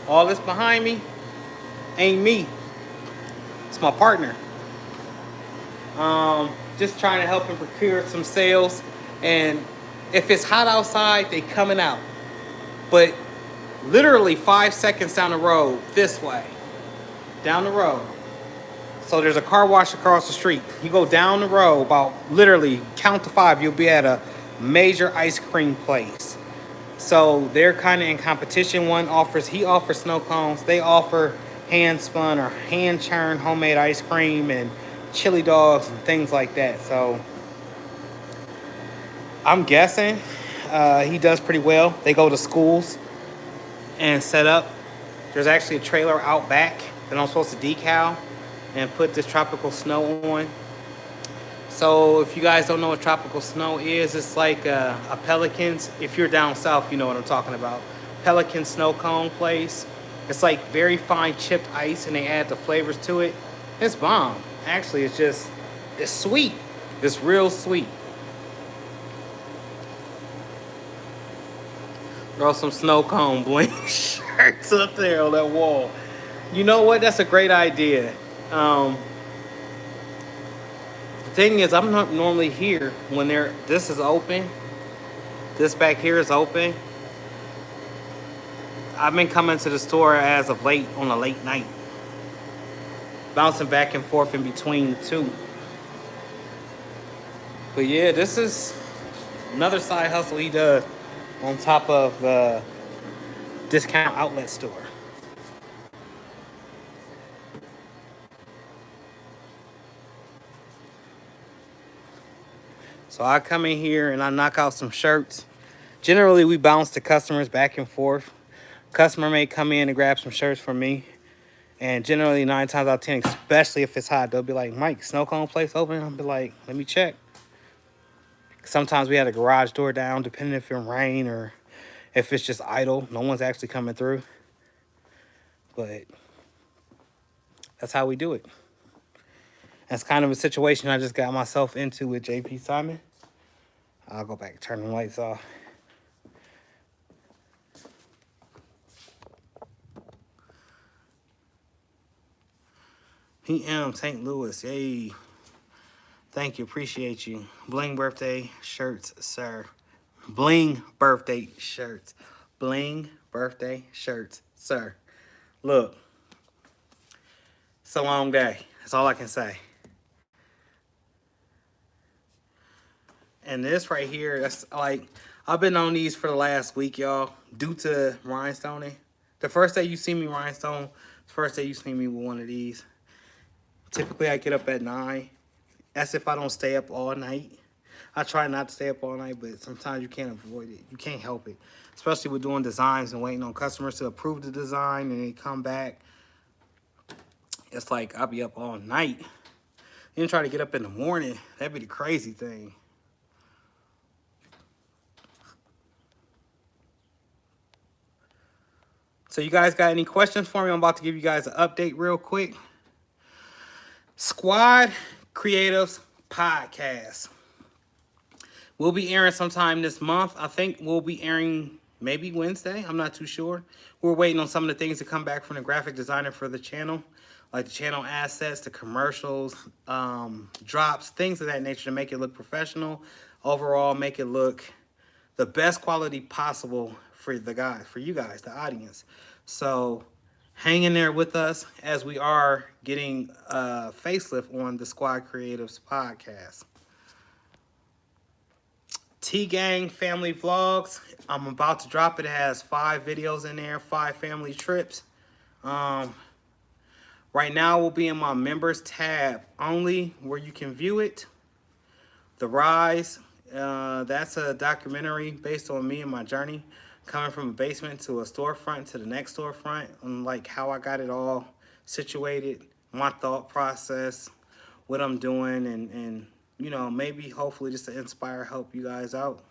Speaker 1: all this behind me, ain't me. It's my partner. Just trying to help him procure some sales. And if it's hot outside, they coming out. But literally 5 seconds down the road, this way, down the road. So there's a car wash across the street. You go down the road, about literally count to 5, you'll be at a major ice cream place. So they're kind of in competition. He offers snow cones. They offer hand spun or hand churned homemade ice cream and chili dogs and things like that. So I'm guessing he does pretty well. They go to schools and set up. There's actually a trailer out back that I'm supposed to decal and put this tropical snow on. So if you guys don't know what tropical snow is, it's like a Pelican's. If you're down south, you know what I'm talking about. Pelican snow cone place. It's like very fine chipped ice, and they add the flavors to it. It's bomb. Actually, it's sweet. It's real sweet. Throw some snow cone bling shirts up there on that wall. You know what? That's a great idea. The thing is, I'm not normally here when this is open. This back here is open. I've been coming to the store as of late on a late night. Bouncing back and forth in between the two. But yeah, this is another side hustle he does on top of the discount outlet store. So I come in here and I knock out some shirts. Generally, we bounce the customers back and forth. Customer may come in and grab some shirts from me. And generally, 9 times out of 10, especially if it's hot, they'll be like, Mike, snow cone place open? I'll be like, let me check. Sometimes we had a garage door down, depending if it's rain or if it's just idle. No one's actually coming through. But that's how we do it. That's kind of a situation I just got myself into with JP Simon. I'll go back and turn the lights off. PM St. Louis, yay. Thank you, appreciate you. Bling birthday shirts, sir. Bling birthday shirts. Bling birthday shirts, sir. Look, it's a long day. That's all I can say. And this right here, that's like, I've been on these for the last week, y'all, due to rhinestoning. The first day you see me rhinestone, the first day you see me with one of these. Typically, I get up at 9. That's if I don't stay up all night. I try not to stay up all night, but sometimes you can't avoid it. You can't help it. Especially with doing designs and waiting on customers to approve the design and they come back. It's like I'll be up all night. Then try to get up in the morning. That'd be the crazy thing. So you guys got any questions for me? I'm about to give you guys an update real quick. Squad Creatives Podcast. We'll be airing sometime this month. I think we'll be airing maybe Wednesday. I'm not too sure. We're waiting on some of the things to come back from the graphic designer for the channel. Like the channel assets, the commercials, drops, things of that nature to make it look professional. Overall, make it look the best quality possible for the guys, for you guys, the audience. So hang in there with us as we are getting a facelift on the Squad Creatives Podcast. T-Gang Family Vlogs. I'm about to drop it. It has 5 videos in there, 5 family trips. Right now we'll be in my members tab only where you can view it. The Rise. That's a documentary based on me and my journey coming from a basement to a storefront to the next storefront, and like how I got it all situated, my thought process, what I'm doing, and you know, maybe hopefully just to inspire, help you guys out.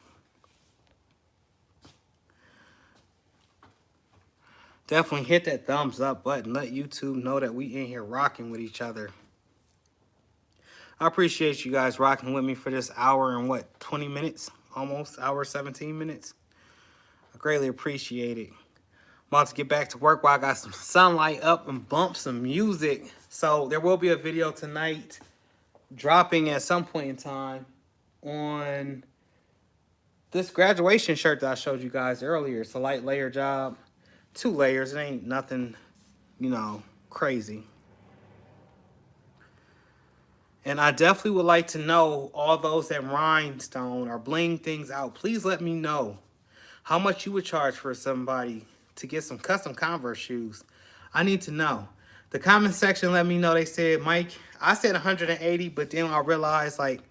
Speaker 1: Definitely hit that thumbs up button. Let YouTube know that we in here rocking with each other. I appreciate you guys rocking with me for this hour and what, 20 minutes? Almost, hour 17 minutes. I greatly appreciate it. I'm about to get back to work while I got some sunlight up and bump some music. So there will be a video tonight dropping at some point in time on this graduation shirt that I showed you guys earlier. It's a light layer job. 2 layers. It ain't nothing, you know, crazy. And I definitely would like to know, all those that rhinestone or bling things out, please let me know how much you would charge for somebody to get some custom Converse shoes. I need to know. The comment section let me know. They said, Mike, I said 180, but then I realized, like,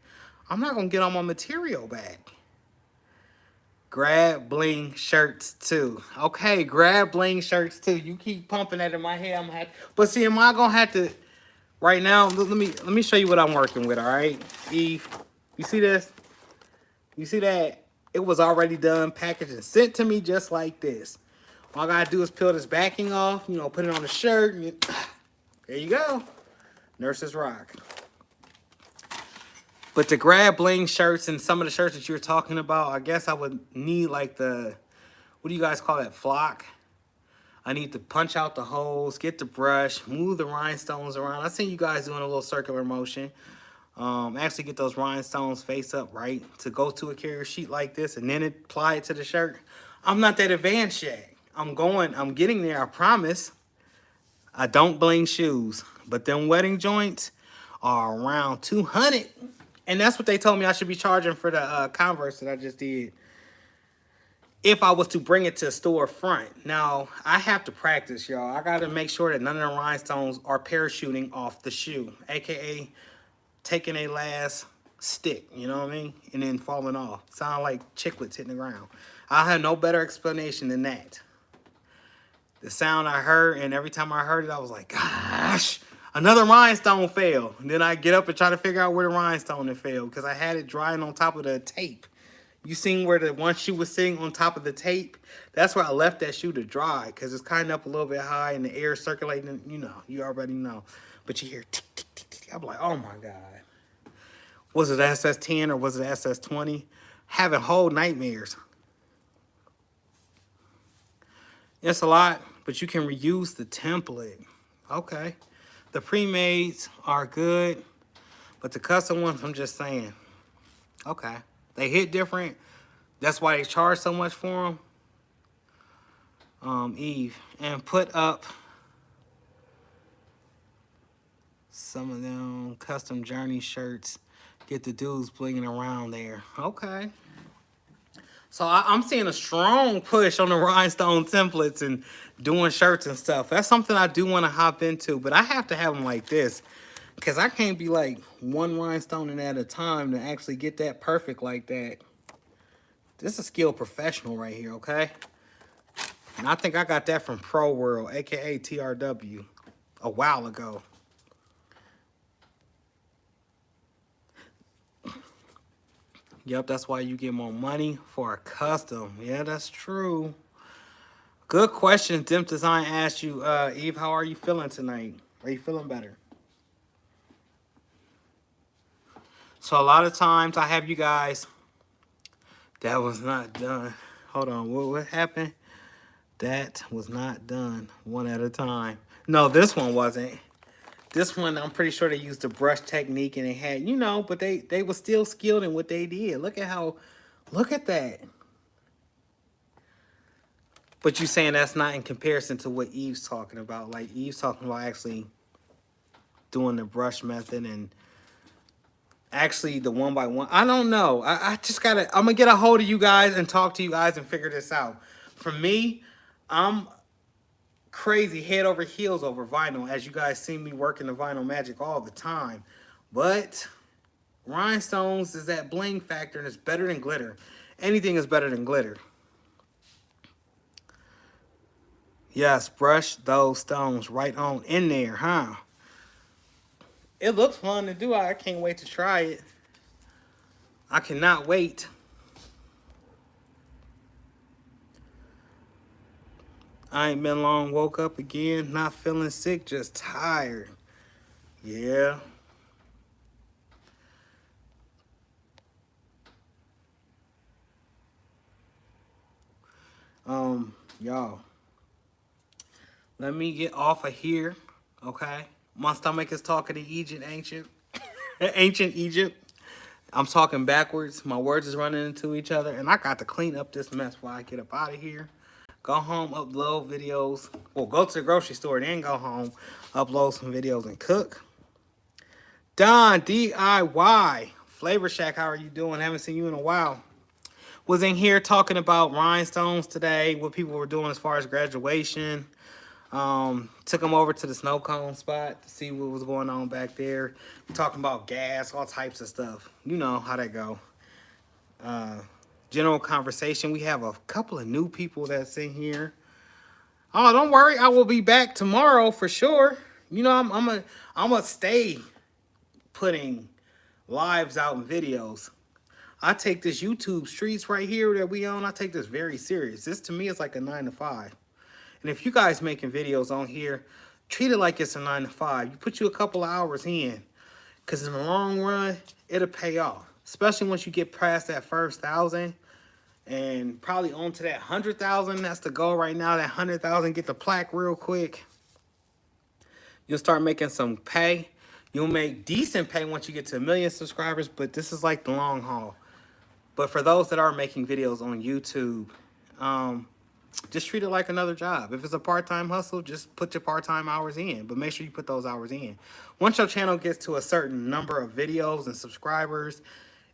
Speaker 1: I'm not going to get all my material back. Grab Bling shirts too. Okay, grab Bling shirts too. You keep pumping that in my head. I'm gonna have to, but see, am I gonna have to right now? Let me show you what I'm working with. All right, Eve, you see this? You see that? It was already done, packaged, and sent to me just like this. All I gotta do is peel this backing off. You know, put it on the shirt. And there you go. Nurses rock. But to grab Bling shirts and some of the shirts that you're talking about, I guess I would need like the, what do you guys call that, flock? I need to punch out the holes, get the brush, move the rhinestones around. I seen you guys doing a little circular motion. Actually get those rhinestones face up, right? To go to a carrier sheet like this and then apply it to the shirt. I'm not that advanced yet. I'm getting there, I promise. I don't bling shoes, but them wedding joints are around 200. And that's what they told me I should be charging for the Converse that I just did, if I was to bring it to a storefront. Now, I have to practice, y'all. I got to make sure that none of the rhinestones are parachuting off the shoe, a.k.a. taking a last stick, you know what I mean? And then falling off. Sound like chiclets hitting the ground. I have no better explanation than that. The sound I heard, and every time I heard it, I was like, gosh, another rhinestone fell. And then I get up and try to figure out where the rhinestone had failed because I had it drying on top of the tape. You seen where the one shoe was sitting on top of the tape? That's where I left that shoe to dry because it's kind of up a little bit high and the air circulating. You know, you already know. But you hear tick, tick, tick, tick. I'm like, oh my God. Was it SS10 or was it SS20? Having whole nightmares. It's a lot, but you can reuse the template. Okay. The pre-mades are good, but the custom ones, I'm just saying. Okay. They hit different. That's why they charge so much for them. Eve. And put up some of them custom Journey shirts. Get the dudes blinging around there. Okay. So I'm seeing a strong push on the rhinestone templates and doing shirts and stuff. That's something I do want to hop into, but I have to have them like this because I can't be like one rhinestone at a time to actually get that perfect like that. This is a skilled professional right here, okay? And I think I got that from Pro World, aka TRW, a while ago. Yep, that's why you get more money for a custom. Yeah, that's true. Good question. Dim Design asked you, Eve, how are you feeling tonight? Are you feeling better? So a lot of times I have you guys, that was not done. Hold on, what happened? That was not done one at a time. No, this one wasn't. This one, I'm pretty sure they used the brush technique and they had, you know, but they were still skilled in what they did. Look at that. But you saying that's not in comparison to what Eve's talking about. Like Eve's talking about actually doing the brush method and actually the one by one. I don't know. I just gotta, I'm gonna get a hold of you guys and talk to you guys and figure this out. For me, I'm crazy head over heels over vinyl, as you guys see me working the vinyl magic all the time. But rhinestones is that bling factor and it's better than glitter. Anything is better than glitter. Yes, brush those stones right on in there, huh? It looks fun to do. I can't wait to try it. I cannot wait. I ain't been long, woke up again, not feeling sick, just tired. Yeah. Y'all. Let me get off of here, okay? My stomach is talking to Egypt, ancient Egypt. I'm talking backwards. My words is running into each other, and I got to clean up this mess before I get up out of here. Go home, upload videos. Well, go to the grocery store, then go home, upload some videos, and cook. Don, DIY. Flavor Shack, how are you doing? Haven't seen you in a while. Was in here talking about rhinestones today, what people were doing as far as graduation. Took them over to the snow cone spot to see what was going on back there. Talking about gas, all types of stuff. You know how that go. General conversation. We have a couple of new people that's in here. Oh, don't worry. I will be back tomorrow for sure. You know, I'm gonna stay putting lives out and videos. I take this YouTube streets right here that we own. I take this very serious. This to me is like a 9 to 5. And if you guys making videos on here, treat it like it's a 9 to 5. You put you a couple of hours in, because in the long run, it'll pay off. Especially once you get past that first 1,000 and probably on to that 100,000. That's the goal right now. That 100,000, get the plaque real quick. You'll start making some pay. You'll make decent pay once you get to 1 million subscribers, but this is like the long haul. But for those that are making videos on YouTube, just treat it like another job. If it's a part-time hustle, just put your part-time hours in, but make sure you put those hours in. Once your channel gets to a certain number of videos and subscribers,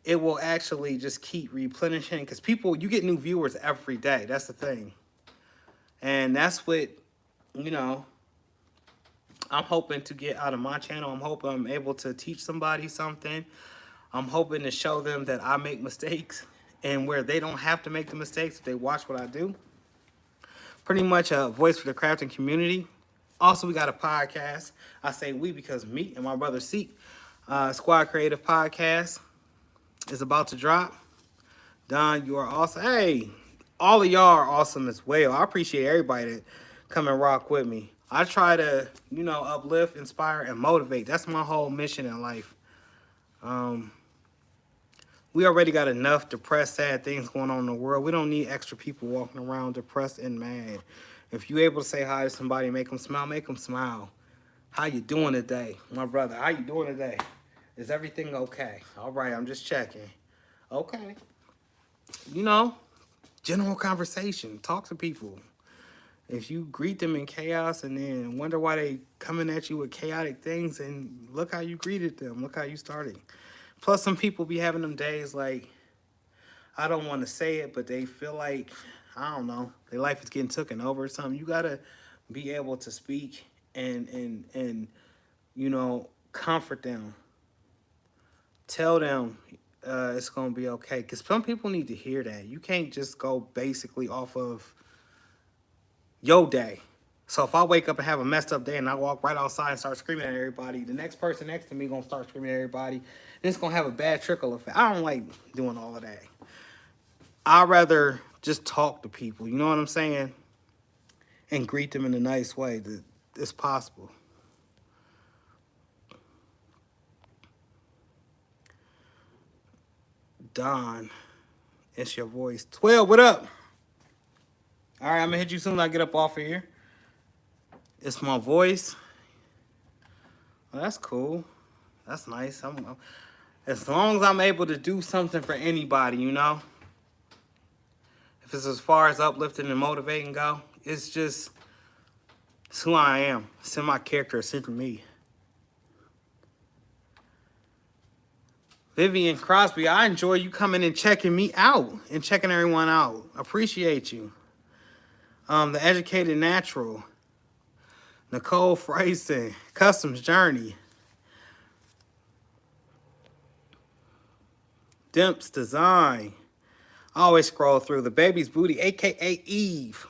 Speaker 1: it will actually just keep replenishing because people, you get new viewers every day. That's the thing. And that's what, you know, I'm hoping to get out of my channel. I'm hoping I'm able to teach somebody something. I'm hoping to show them that I make mistakes and where they don't have to make the mistakes if they watch what I do. Pretty much a voice for the crafting community. Also, we got a podcast. I say we because me and my brother Seek, Squad Creative Podcast, is about to drop. Don, you are awesome. Hey, all of y'all are awesome as well. I appreciate everybody that come and rock with me. I try to, uplift, inspire, and motivate. That's my whole mission in life. We already got enough depressed, sad things going on in the world. We don't need extra people walking around depressed and mad. If you're able to say hi to somebody, make them smile, make them smile. How you doing today? My brother, how you doing today? Is everything okay? All right, I'm just checking. Okay. General conversation. Talk to people. If you greet them in chaos and then wonder why they coming at you with chaotic things, and look how you greeted them. Look how you started. Plus, some people be having them days like, I don't want to say it, but they feel like, I don't know, their life is getting taken over or something. You got to be able to speak and comfort them. Tell them it's going to be okay. Because some people need to hear that. You can't just go basically off of your day. So if I wake up and have a messed up day and I walk right outside and start screaming at everybody, the next person next to me going to start screaming at everybody. And it's going to have a bad trickle effect. I don't like doing all of that. I'd rather just talk to people, you know what I'm saying? And greet them in a nice way that it's possible. Don, it's your voice. 12, what up? All right, I'm going to hit you soon as I get up off of here. It's my voice. Well, that's cool. That's nice. As long as I'm able to do something for anybody, If it's as far as uplifting and motivating go, it's who I am. It's in my character. It's in me. Vivian Crosby, I enjoy you coming and checking me out and checking everyone out. Appreciate you. The Educated Natural. Nicole Frayson, Customs Journey. Dimps Design. I always scroll through. The Baby's Booty, a.k.a. Eve.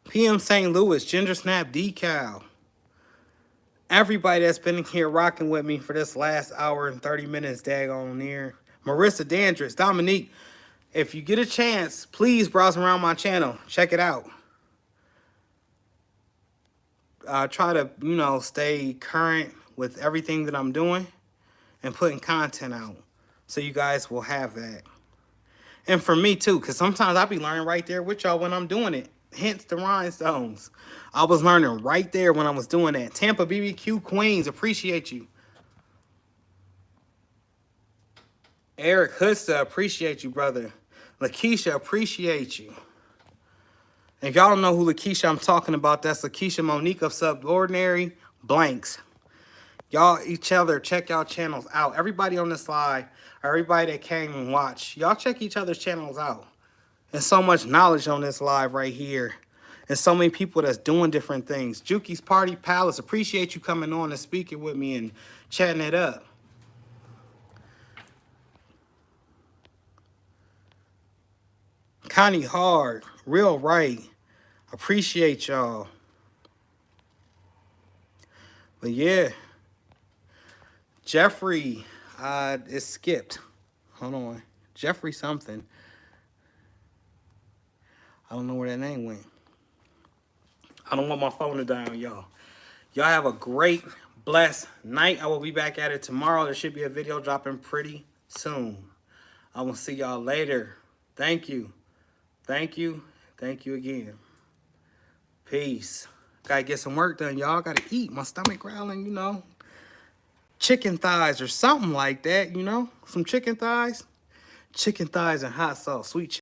Speaker 1: PM St. Louis, Ginger Snap Decal. Everybody that's been here rocking with me for this last hour and 30 minutes, daggone near. Marissa Dandridge, Dominique. If you get a chance, please browse around my channel. Check it out. I try to, stay current with everything that I'm doing and putting content out. So you guys will have that. And for me too, because sometimes I'll be learning right there with y'all when I'm doing it. Hence the rhinestones. I was learning right there when I was doing that. Tampa BBQ Queens, appreciate you. Eric Hudsa, appreciate you, brother. Lakeisha, appreciate you. And if y'all don't know who Lakeisha I'm talking about, that's Lakeisha Monique of Subordinary Blanks. Y'all, each other, check y'all channels out. Everybody on this live, or everybody that came and watched, y'all check each other's channels out. There's so much knowledge on this live right here. And so many people that's doing different things. Juki's Party Palace, appreciate you coming on and speaking with me and chatting it up. Connie Hard, Real Right, appreciate y'all. But yeah, Jeffrey, it skipped. Hold on, Jeffrey something. I don't know where that name went. I don't want my phone to die on y'all. Y'all have a great, blessed night. I will be back at it tomorrow. There should be a video dropping pretty soon. I will see y'all later. Thank you. Thank you. Thank you again. Peace. Gotta get some work done, y'all. Gotta eat. My stomach growling, Chicken thighs or something like that, Some chicken thighs. Chicken thighs and hot sauce. Sweet chicken.